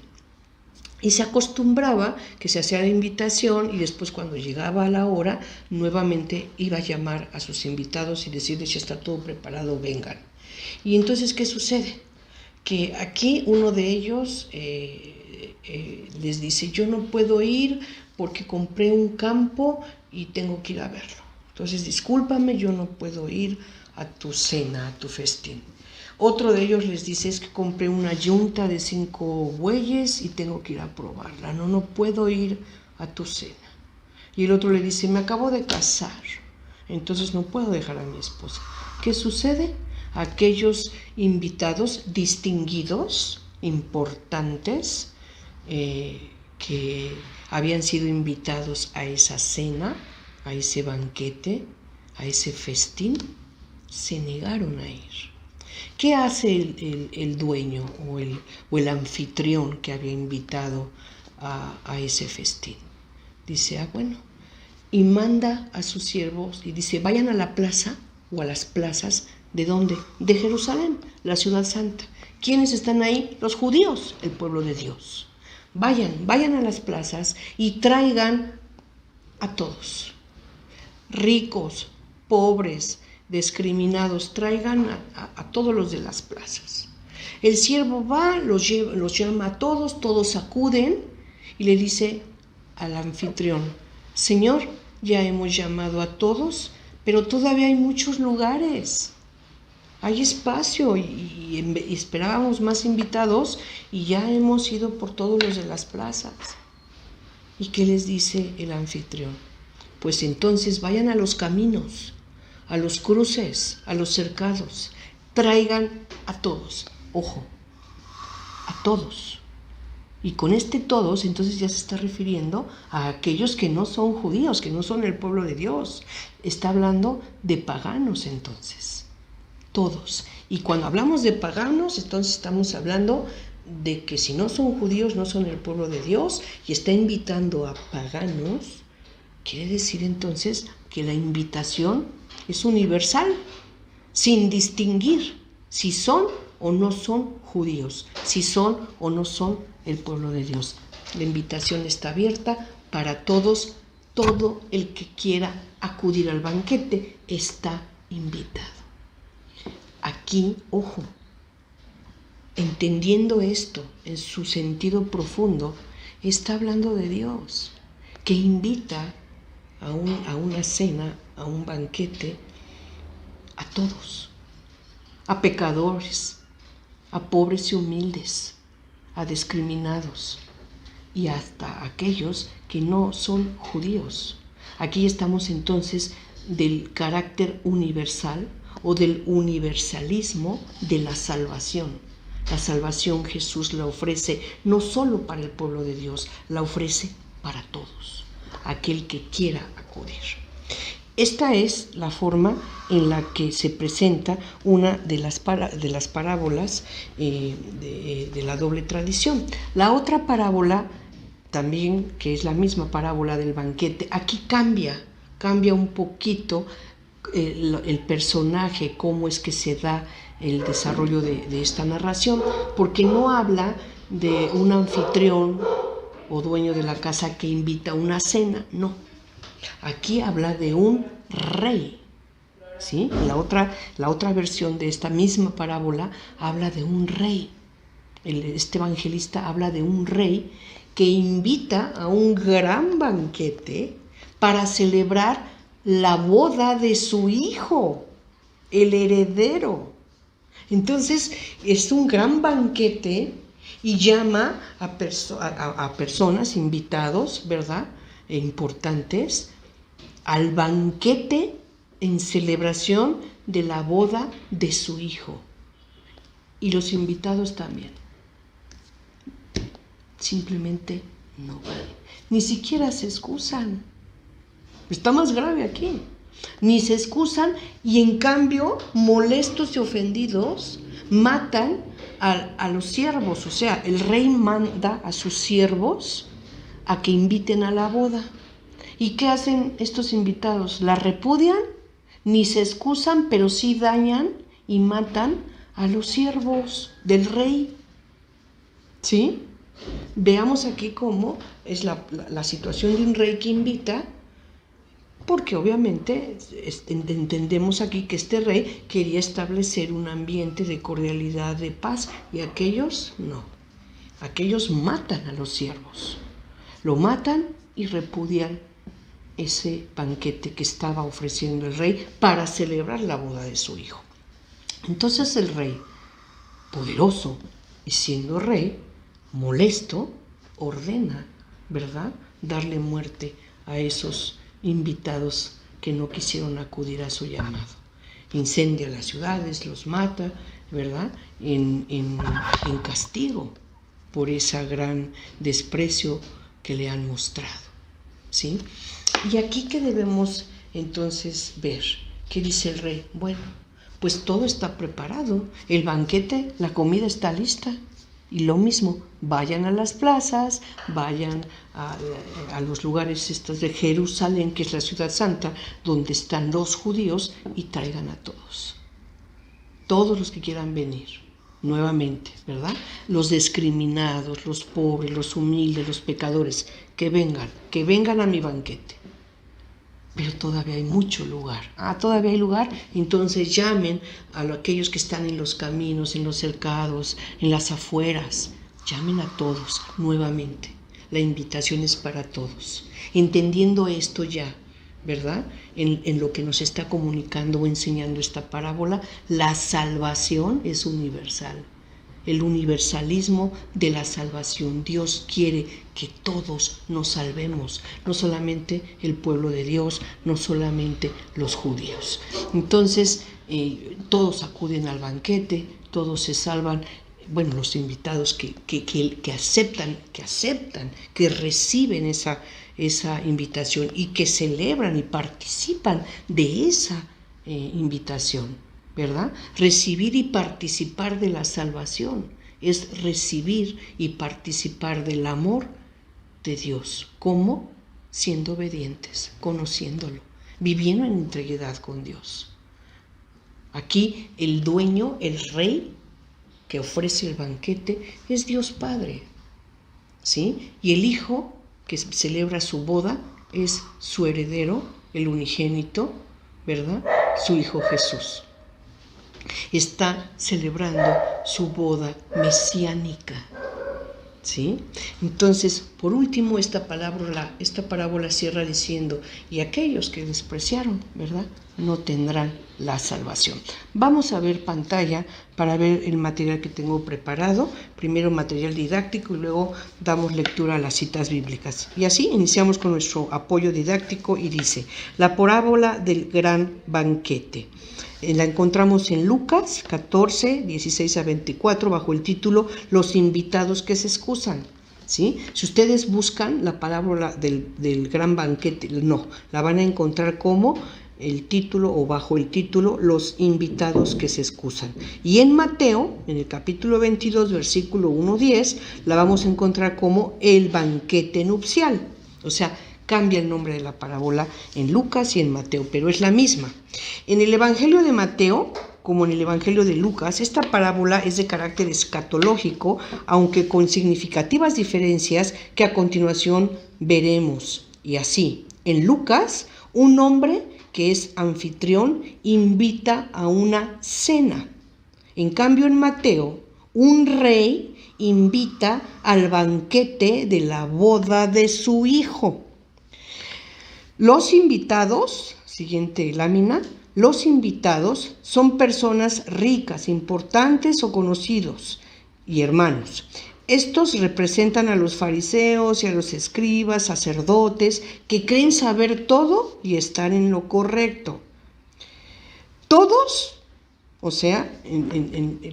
Y se acostumbraba que se hacía la invitación y después, cuando llegaba la hora, nuevamente iba a llamar a sus invitados y decirles: ya está todo preparado, vengan. Y entonces, ¿qué sucede? Que aquí uno de ellos les dice: yo no puedo ir porque compré un campo y tengo que ir a verlo. Entonces, discúlpame, yo no puedo ir a tu cena, a tu festín. Otro de ellos les dice: es que compré una yunta de 5 bueyes y tengo que ir a probarla. No puedo ir a tu cena. Y el otro le dice: me acabo de casar, entonces no puedo dejar a mi esposa. ¿Qué sucede? Aquellos invitados distinguidos, importantes, que habían sido invitados a esa cena, a ese banquete, a ese festín, se negaron a ir. ¿Qué hace el dueño o el anfitrión que había invitado a ese festín? Dice: bueno, y manda a sus siervos y dice: vayan a la plaza o a las plazas. ¿De dónde? De Jerusalén, la ciudad santa. ¿Quiénes están ahí? Los judíos, el pueblo de Dios. Vayan a las plazas y traigan a todos, ricos, pobres, discriminados, traigan a todos los de las plazas. El siervo va, los llama a todos, todos acuden y le dice al anfitrión: Señor, ya hemos llamado a todos, pero todavía hay muchos lugares, hay espacio y esperábamos más invitados y ya hemos ido por todos los de las plazas. ¿Y qué les dice el anfitrión? Pues entonces vayan a los caminos, a los cruces, a los cercados, traigan a todos, ojo, a todos. Y con este todos, entonces ya se está refiriendo a aquellos que no son judíos, que no son el pueblo de Dios. Está hablando de paganos entonces, todos. Y cuando hablamos de paganos, entonces estamos hablando de que si no son judíos, no son el pueblo de Dios, y está invitando a paganos. Quiere decir entonces que la invitación es universal, sin distinguir si son o no son judíos, si son o no son el pueblo de Dios. La invitación está abierta para todos, todo el que quiera acudir al banquete está invitado. Aquí, ojo, entendiendo esto en su sentido profundo, está hablando de Dios, que invita a una cena, a un banquete, a todos, a pecadores, a pobres y humildes, a discriminados y hasta aquellos que no son judíos. Aquí estamos entonces del carácter universal o del universalismo de la salvación. La salvación Jesús la ofrece no solo para el pueblo de Dios, la ofrece para todos, aquel que quiera acudir. Esta es la forma en la que se presenta una de las parábolas de la doble tradición. La otra parábola, también que es la misma parábola del banquete, aquí cambia un poquito el personaje, cómo es que se da el desarrollo de esta narración, porque no habla de un anfitrión o dueño de la casa que invita a una cena, no. Aquí habla de un rey, ¿sí? La otra versión de esta misma parábola habla de un rey. Este evangelista habla de un rey que invita a un gran banquete para celebrar la boda de su hijo, el heredero. Entonces es un gran banquete y llama a personas, invitados, ¿verdad?, importantes, al banquete en celebración de la boda de su hijo. Y los invitados también. Simplemente no van. Ni siquiera se excusan. Está más grave aquí. Ni se excusan y en cambio, molestos y ofendidos, matan a los siervos. O sea, el rey manda a sus siervos a que inviten a la boda. ¿Y qué hacen estos invitados? La repudian, ni se excusan, pero sí dañan y matan a los siervos del rey. ¿Sí? Veamos aquí cómo es la situación de un rey que invita, porque obviamente entendemos aquí que este rey quería establecer un ambiente de cordialidad, de paz, y aquellos no. Aquellos matan a los siervos. Lo matan y repudian ese banquete que estaba ofreciendo el rey para celebrar la boda de su hijo. Entonces el rey, poderoso y siendo rey, molesto, ordena, ¿verdad?, darle muerte a esos invitados que no quisieron acudir a su llamado. Incendia las ciudades, los mata, ¿verdad?, en castigo por ese gran desprecio que le han mostrado, ¿sí? Y aquí, ¿qué debemos entonces ver? ¿Qué dice el rey? Bueno, pues todo está preparado, el banquete, la comida está lista. Y lo mismo, vayan a las plazas, vayan a los lugares estos de Jerusalén, que es la ciudad santa, donde están los judíos, y traigan a todos los que quieran venir, nuevamente, ¿verdad? Los discriminados, los pobres, los humildes, los pecadores, que vengan a mi banquete. Pero todavía hay mucho lugar. Todavía hay lugar. Entonces llamen a aquellos que están en los caminos, en los cercados, en las afueras. Llamen a todos nuevamente. La invitación es para todos. Entendiendo esto ya, ¿verdad?, en lo que nos está comunicando o enseñando esta parábola, la salvación es universal. El universalismo de la salvación. Dios quiere que todos nos salvemos, no solamente el pueblo de Dios, no solamente los judíos. Entonces, todos acuden al banquete, todos se salvan, los invitados que aceptan, que reciben esa invitación y que celebran y participan de esa invitación, ¿verdad? Recibir y participar de la salvación es recibir y participar del amor de Dios. ¿Cómo? Siendo obedientes, conociéndolo, viviendo en integridad con Dios. Aquí el dueño, el rey que ofrece el banquete es Dios Padre, ¿sí? Y el hijo que celebra su boda es su heredero, el unigénito, ¿verdad? Su hijo Jesús. Está celebrando su boda mesiánica, ¿sí? Entonces, por último, esta parábola cierra diciendo, y aquellos que despreciaron, ¿verdad?, no tendrán la salvación. Vamos a ver pantalla para ver el material que tengo preparado. Primero material didáctico y luego damos lectura a las citas bíblicas. Y así iniciamos con nuestro apoyo didáctico y dice, la parábola del gran banquete. La encontramos en Lucas 14, 16 a 24, bajo el título Los invitados que se excusan, ¿sí? Si ustedes buscan la parábola del gran banquete, no, la van a encontrar como el título o bajo el título Los invitados que se excusan. Y en Mateo, en el capítulo 22, versículo 1-10, la vamos a encontrar como el banquete nupcial. O sea, cambia el nombre de la parábola en Lucas y en Mateo, pero es la misma. En el Evangelio de Mateo, como en el Evangelio de Lucas, esta parábola es de carácter escatológico, aunque con significativas diferencias que a continuación veremos. Y así, en Lucas, un hombre que es anfitrión invita a una cena. En cambio, en Mateo, un rey invita al banquete de la boda de su hijo. Los invitados, siguiente lámina, los invitados son personas ricas, importantes o conocidos y hermanos. Estos representan a los fariseos y a los escribas, sacerdotes, que creen saber todo y estar en lo correcto. Todos, o sea,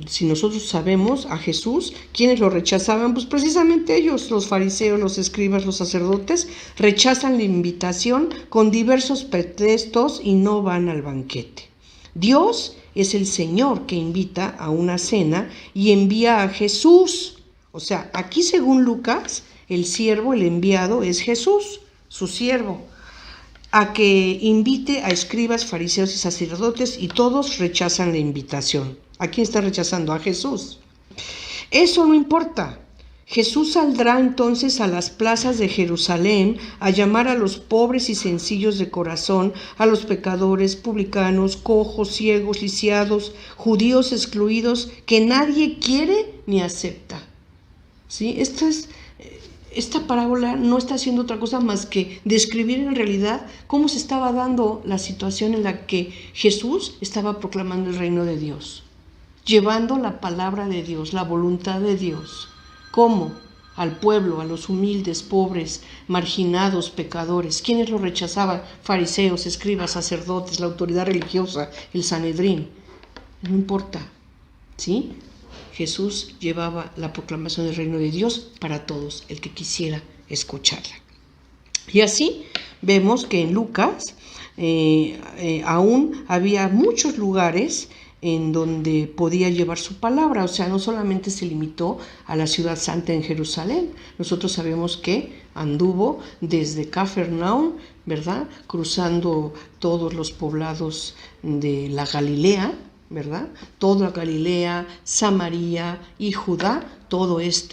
si nosotros sabemos a Jesús, ¿quiénes lo rechazaban? Pues precisamente ellos, los fariseos, los escribas, los sacerdotes, rechazan la invitación con diversos pretextos y no van al banquete. Dios es el Señor que invita a una cena y envía a Jesús. O sea, aquí según Lucas, el siervo, el enviado, es Jesús, su siervo, a que invite a escribas, fariseos y sacerdotes, y todos rechazan la invitación. ¿A quién está rechazando? A Jesús. Eso no importa. Jesús saldrá entonces a las plazas de Jerusalén a llamar a los pobres y sencillos de corazón, a los pecadores, publicanos, cojos, ciegos, lisiados, judíos excluidos, que nadie quiere ni acepta. ¿Sí? Esta parábola no está haciendo otra cosa más que describir en realidad cómo se estaba dando la situación en la que Jesús estaba proclamando el reino de Dios, llevando la palabra de Dios, la voluntad de Dios. ¿Cómo? Al pueblo, a los humildes, pobres, marginados, pecadores. ¿Quiénes lo rechazaban? Fariseos, escribas, sacerdotes, la autoridad religiosa, el Sanedrín. No importa, ¿sí? Jesús llevaba la proclamación del reino de Dios para todos, el que quisiera escucharla. Y así vemos que en Lucas aún había muchos lugares en donde podía llevar su palabra, o sea, no solamente se limitó a la ciudad santa en Jerusalén. Nosotros sabemos que anduvo desde Cafarnaúm, ¿verdad?, cruzando todos los poblados de la Galilea, ¿verdad? Toda Galilea, Samaria y Judá, todo es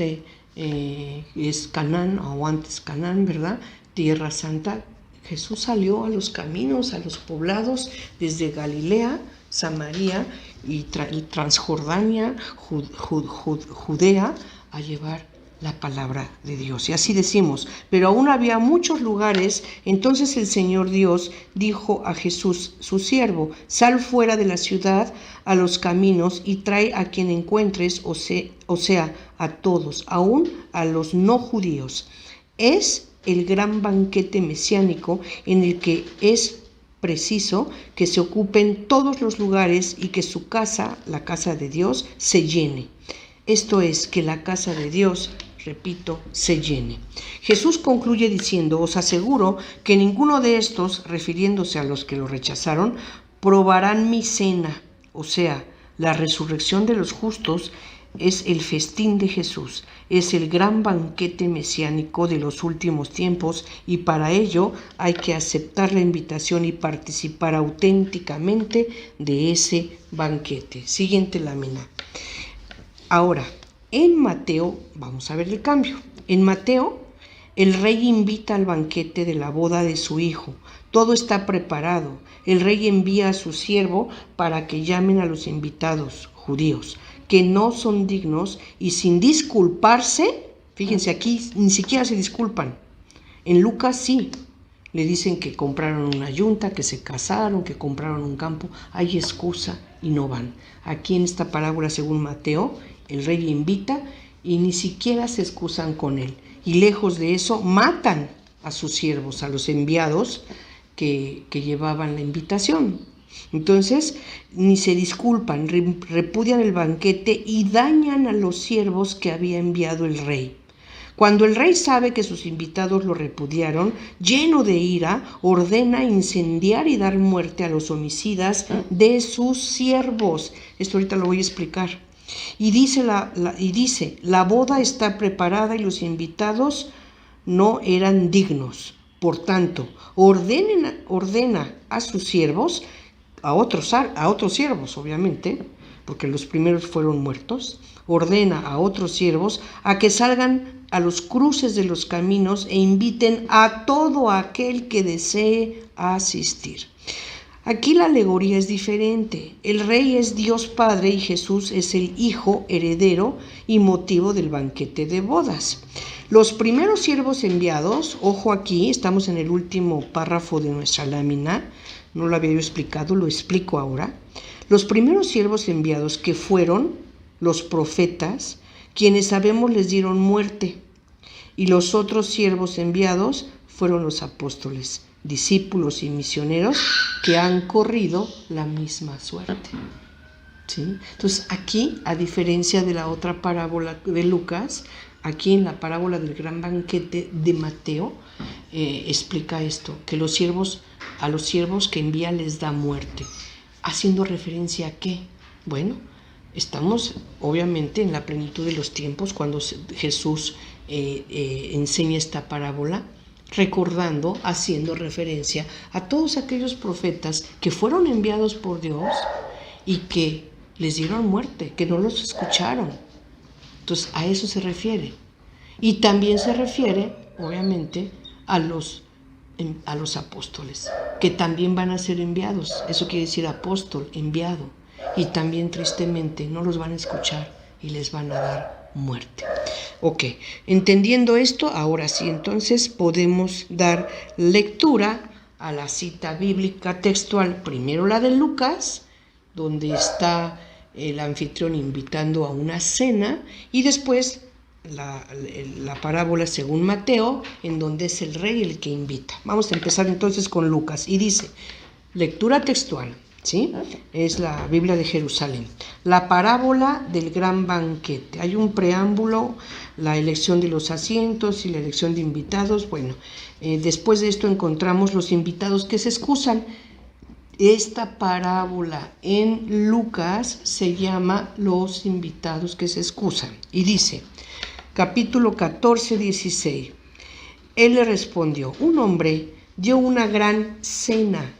Canaán, o antes Canaán, ¿verdad? Tierra Santa. Jesús salió a los caminos, a los poblados, desde Galilea, Samaria y Transjordania, Judea, a llevar la palabra de Dios. Y así decimos, pero aún había muchos lugares. Entonces el Señor Dios dijo a Jesús, su siervo, sal fuera de la ciudad a los caminos y trae a quien encuentres, o sea, a todos, aún a los no judíos. Es el gran banquete mesiánico en el que es preciso que se ocupen todos los lugares y que su casa, la casa de Dios, se llene. esto es, que la casa de Dios, repito, se llene. Jesús concluye diciendo: os aseguro que ninguno de estos, refiriéndose a los que lo rechazaron, probarán mi cena. O sea, la resurrección de los justos es el festín de Jesús, es el gran banquete mesiánico de los últimos tiempos, y para ello hay que aceptar la invitación y participar auténticamente de ese banquete. Siguiente lámina. Ahora, en Mateo, vamos a ver el cambio. En Mateo, el rey invita al banquete de la boda de su hijo. Todo está preparado. El rey envía a su siervo para que llamen a los invitados judíos, que no son dignos, y sin disculparse, fíjense, aquí ni siquiera se disculpan. En Lucas sí, le dicen que compraron una yunta, que se casaron, que compraron un campo. Hay excusa y no van. Aquí en esta parábola, según Mateo, el rey invita y ni siquiera se excusan con él. Y lejos de eso, matan a sus siervos, a los enviados que llevaban la invitación. Entonces, ni se disculpan, repudian el banquete y dañan a los siervos que había enviado el rey. Cuando el rey sabe que sus invitados lo repudiaron, lleno de ira, ordena incendiar y dar muerte a los homicidas de sus siervos. Esto ahorita lo voy a explicar. Y dice, la boda está preparada y los invitados no eran dignos. Por tanto, ordena a sus siervos, a otros siervos, obviamente, porque los primeros fueron muertos, ordena a otros siervos a que salgan a los cruces de los caminos e inviten a todo aquel que desee asistir. Aquí la alegoría es diferente. El rey es Dios Padre y Jesús es el Hijo heredero y motivo del banquete de bodas. Los primeros siervos enviados, ojo aquí, estamos en el último párrafo de nuestra lámina, no lo había yo explicado, lo explico ahora. Los primeros siervos enviados, que fueron los profetas, quienes sabemos les dieron muerte, y los otros siervos enviados fueron los apóstoles, discípulos y misioneros que han corrido la misma suerte. ¿Sí? Entonces aquí, a diferencia de la otra parábola de Lucas, aquí en la parábola del gran banquete de Mateo, explica esto, que a los siervos que envía les da muerte. ¿Haciendo referencia a qué? Bueno, estamos obviamente en la plenitud de los tiempos cuando Jesús enseña esta parábola, recordando, haciendo referencia a todos aquellos profetas que fueron enviados por Dios y que les dieron muerte, que no los escucharon. Entonces, a eso se refiere. Y también se refiere, obviamente, a los apóstoles, que también van a ser enviados. Eso quiere decir apóstol, enviado. Y también, tristemente, no los van a escuchar y les van a dar muerte. Ok, entendiendo esto, ahora sí, entonces podemos dar lectura a la cita bíblica textual, primero la de Lucas, donde está el anfitrión invitando a una cena, y después la parábola según Mateo, en donde es el rey el que invita. Vamos a empezar entonces con Lucas, y dice, lectura textual, ¿sí? Es la Biblia de Jerusalén. La parábola del gran banquete. Hay un preámbulo, la elección de los asientos y la elección de invitados. Bueno, después de esto encontramos los invitados que se excusan. Esta parábola en Lucas se llama Los invitados que se excusan. Y dice, capítulo 14, 16. Él le respondió, un hombre dio una gran cena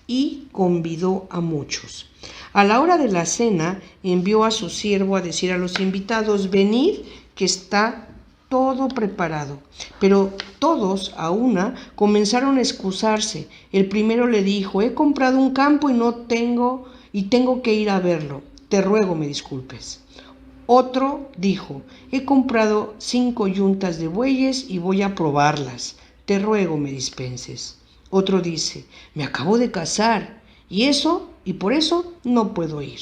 y convidó a muchos. A la hora de la cena envió a su siervo a decir a los invitados, venid, que está todo preparado. Pero todos a una comenzaron a excusarse. El primero le dijo, he comprado un campo y tengo que ir a verlo. Te ruego me disculpes. Otro dijo, he comprado 5 yuntas de bueyes y voy a probarlas. Te ruego me dispenses. Otro dice, me acabo de casar y por eso no puedo ir.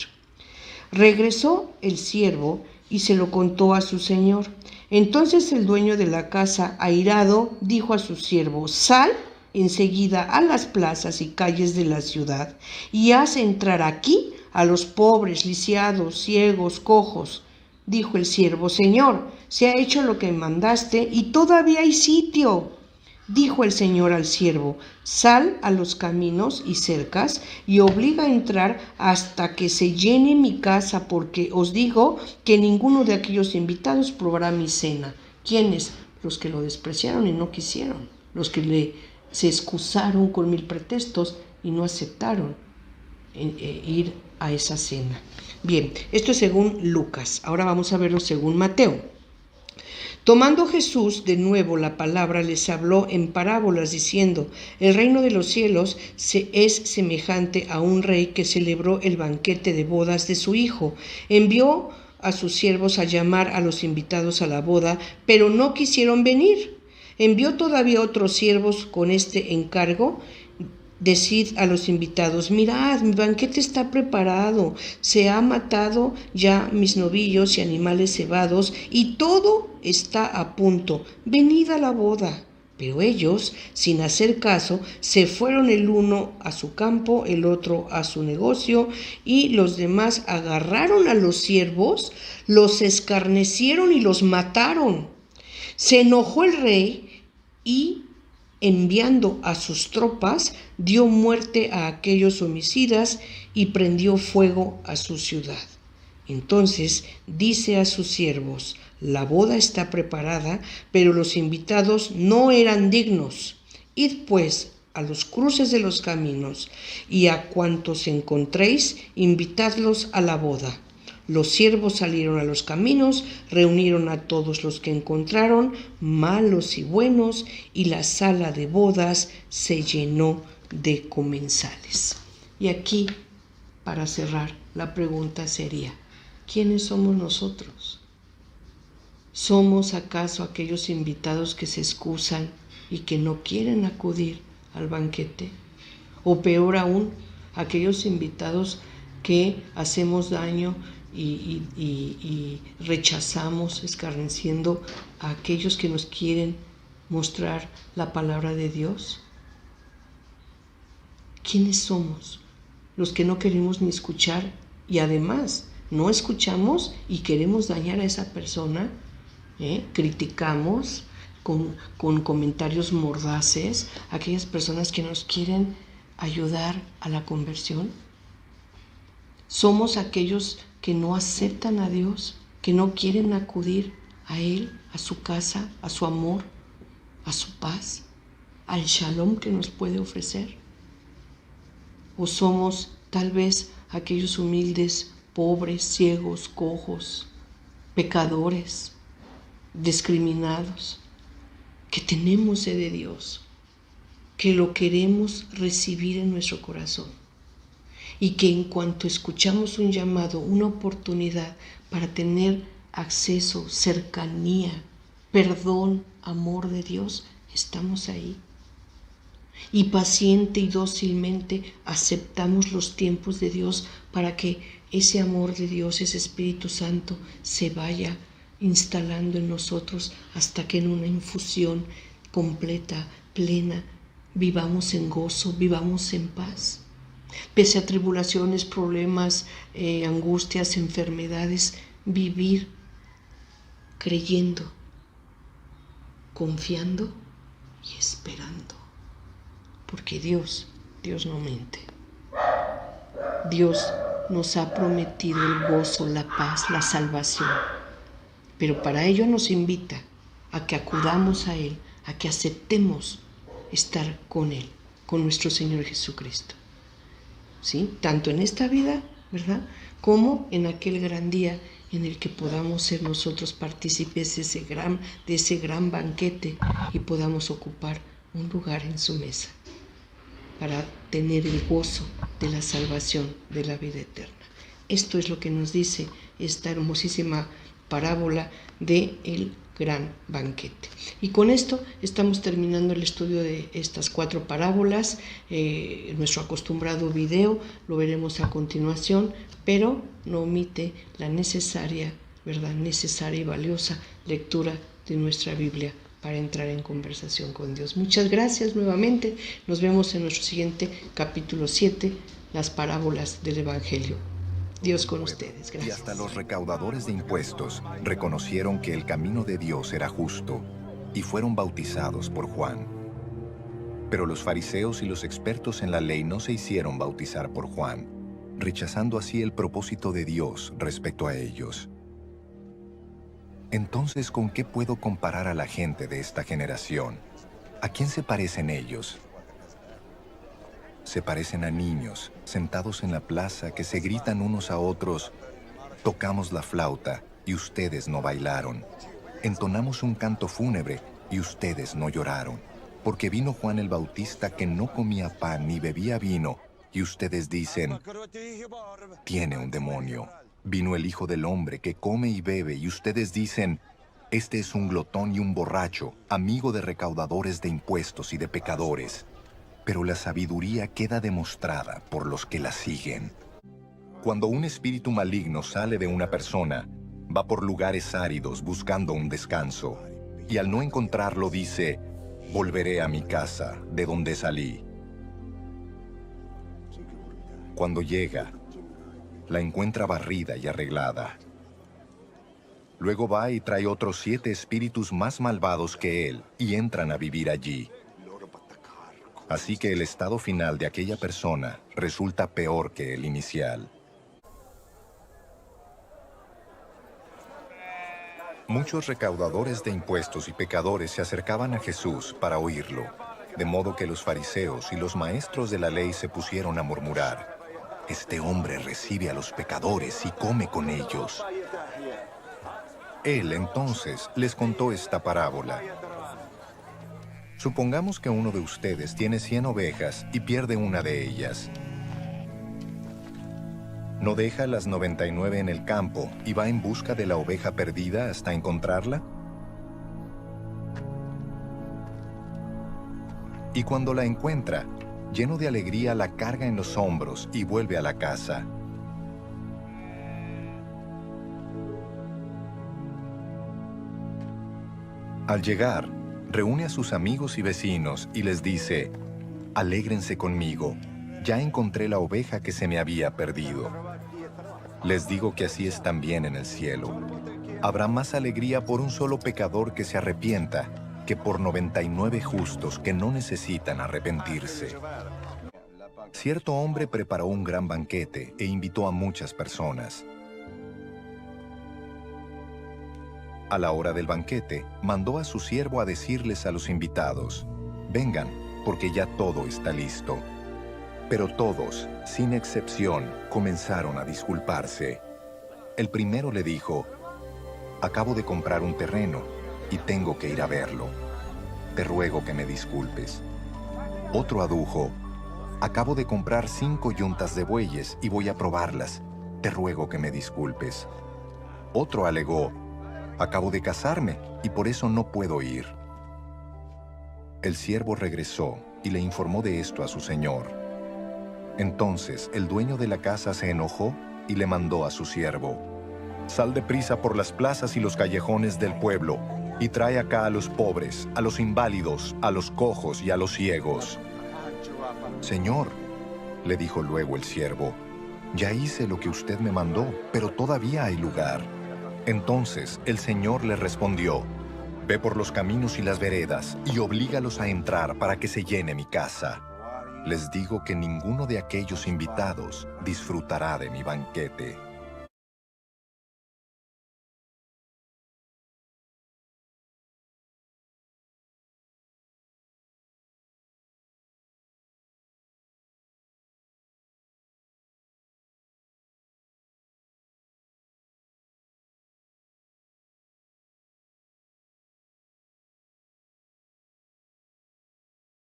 Regresó el siervo y se lo contó a su señor. Entonces el dueño de la casa, airado, dijo a su siervo, sal enseguida a las plazas y calles de la ciudad y haz entrar aquí a los pobres, lisiados, ciegos, cojos. Dijo el siervo: Señor, se ha hecho lo que mandaste y todavía hay sitio. Dijo el Señor al siervo: Sal a los caminos y cercas y obliga a entrar hasta que se llene mi casa, porque os digo que ninguno de aquellos invitados probará mi cena. ¿Quiénes? Los que lo despreciaron y no quisieron, los que se excusaron con 1000 pretextos y no aceptaron ir a esa cena. Bien, esto es según Lucas. Ahora vamos a verlo según Mateo. Tomando Jesús de nuevo la palabra, les habló en parábolas, diciendo: El reino de los cielos es semejante a un rey que celebró el banquete de bodas de su hijo. Envió a sus siervos a llamar a los invitados a la boda, pero no quisieron venir. Envió todavía otros siervos con este encargo: Decid a los invitados: mirad, mi banquete está preparado, se ha matado ya mis novillos y animales cebados, y todo está a punto. Venid a la boda. Pero ellos, sin hacer caso, se fueron el uno a su campo, el otro a su negocio, y los demás agarraron a los siervos, los escarnecieron y los mataron. Se enojó el rey y, enviando a sus tropas, dio muerte a aquellos homicidas y prendió fuego a su ciudad. Entonces dice a sus siervos: la boda está preparada, pero los invitados no eran dignos. Id pues a los cruces de los caminos, y a cuantos encontréis, invitadlos a la boda. Los siervos salieron a los caminos, reunieron a todos los que encontraron, malos y buenos, y la sala de bodas se llenó de comensales. Y aquí, para cerrar, la pregunta sería: ¿quiénes somos nosotros? ¿Somos acaso aquellos invitados que se excusan y que no quieren acudir al banquete? O peor aún, aquellos invitados que hacemos daño y rechazamos, escarneciendo a aquellos que nos quieren mostrar la palabra de Dios. ¿Quiénes somos? Los que no queremos ni escuchar, y además no escuchamos y queremos dañar a esa persona. Criticamos con comentarios mordaces a aquellas personas que nos quieren ayudar a la conversión. Somos aquellos que no aceptan a Dios, que no quieren acudir a Él, a su casa, a su amor, a su paz, al shalom que nos puede ofrecer. O somos tal vez aquellos humildes, pobres, ciegos, cojos, pecadores, discriminados, que tenemos sed de Dios, que lo queremos recibir en nuestro corazón, y que en cuanto escuchamos un llamado, una oportunidad para tener acceso, cercanía, perdón, amor de Dios, estamos ahí. Y paciente y dócilmente aceptamos los tiempos de Dios para que ese amor de Dios, ese Espíritu Santo, se vaya instalando en nosotros hasta que en una infusión completa, plena, vivamos en gozo, vivamos en paz. Pese a tribulaciones, problemas, angustias, enfermedades, vivir creyendo, confiando y esperando. Porque Dios no miente. Dios nos ha prometido el gozo, la paz, la salvación. Pero para ello nos invita a que acudamos a Él, a que aceptemos estar con Él, con nuestro Señor Jesucristo. ¿Sí? Tanto en esta vida, ¿verdad?, como en aquel gran día en el que podamos ser nosotros partícipes de ese gran banquete y podamos ocupar un lugar en su mesa para tener el gozo de la salvación, de la vida eterna. Esto es lo que nos dice esta hermosísima parábola del gran banquete. Y con esto estamos terminando el estudio de estas 4 parábolas. Nuestro acostumbrado video lo veremos a continuación, pero no omite la necesaria y valiosa lectura de nuestra Biblia para entrar en conversación con Dios. Muchas gracias nuevamente. Nos vemos en nuestro siguiente capítulo 7, las parábolas del Evangelio. Dios con ustedes. Y Gracias. hasta los recaudadores de impuestos reconocieron que el camino de Dios era justo y fueron bautizados por Juan. Pero los fariseos y los expertos en la ley no se hicieron bautizar por Juan, rechazando así el propósito de Dios respecto a ellos. Entonces, ¿con qué puedo comparar a la gente de esta generación? ¿A quién se parecen ellos? Se parecen a niños, sentados en la plaza, que se gritan unos a otros: tocamos la flauta y ustedes no bailaron. Entonamos un canto fúnebre y ustedes no lloraron. Porque vino Juan el Bautista, que no comía pan ni bebía vino, y ustedes dicen: tiene un demonio. Vino el Hijo del Hombre, que come y bebe, y ustedes dicen: este es un glotón y un borracho, amigo de recaudadores de impuestos y de pecadores. Pero la sabiduría queda demostrada por los que la siguen. Cuando un espíritu maligno sale de una persona, va por lugares áridos buscando un descanso, y al no encontrarlo dice: volveré a mi casa, de donde salí. Cuando llega, la encuentra barrida y arreglada. Luego va y trae otros 7 espíritus más malvados que él, y entran a vivir allí. Así que el estado final de aquella persona resulta peor que el inicial. Muchos recaudadores de impuestos y pecadores se acercaban a Jesús para oírlo, de modo que los fariseos y los maestros de la ley se pusieron a murmurar: este hombre recibe a los pecadores y come con ellos. Él entonces les contó esta parábola. Supongamos que uno de ustedes tiene 100 ovejas y pierde una de ellas. ¿No deja las 99 en el campo y va en busca de la oveja perdida hasta encontrarla? Y cuando la encuentra, lleno de alegría la carga en los hombros y vuelve a la casa. Al llegar, reúne a sus amigos y vecinos y les dice: alégrense conmigo, ya encontré la oveja que se me había perdido. Les digo que así es también en el cielo. Habrá más alegría por un solo pecador que se arrepienta que por 99 justos que no necesitan arrepentirse. Cierto hombre preparó un gran banquete e invitó a muchas personas. A la hora del banquete, mandó a su siervo a decirles a los invitados: vengan, porque ya todo está listo. Pero todos, sin excepción, comenzaron a disculparse. El primero le dijo: acabo de comprar un terreno y tengo que ir a verlo. Te ruego que me disculpes. Otro adujo: acabo de comprar 5 yuntas de bueyes y voy a probarlas. Te ruego que me disculpes. Otro alegó: acabo de casarme y por eso no puedo ir. El siervo regresó y le informó de esto a su señor. Entonces el dueño de la casa se enojó y le mandó a su siervo: sal deprisa por las plazas y los callejones del pueblo y trae acá a los pobres, a los inválidos, a los cojos y a los ciegos. Señor, le dijo luego el siervo, ya hice lo que usted me mandó, pero todavía hay lugar. Entonces el Señor le respondió: ve por los caminos y las veredas y oblígalos a entrar para que se llene mi casa. Les digo que ninguno de aquellos invitados disfrutará de mi banquete.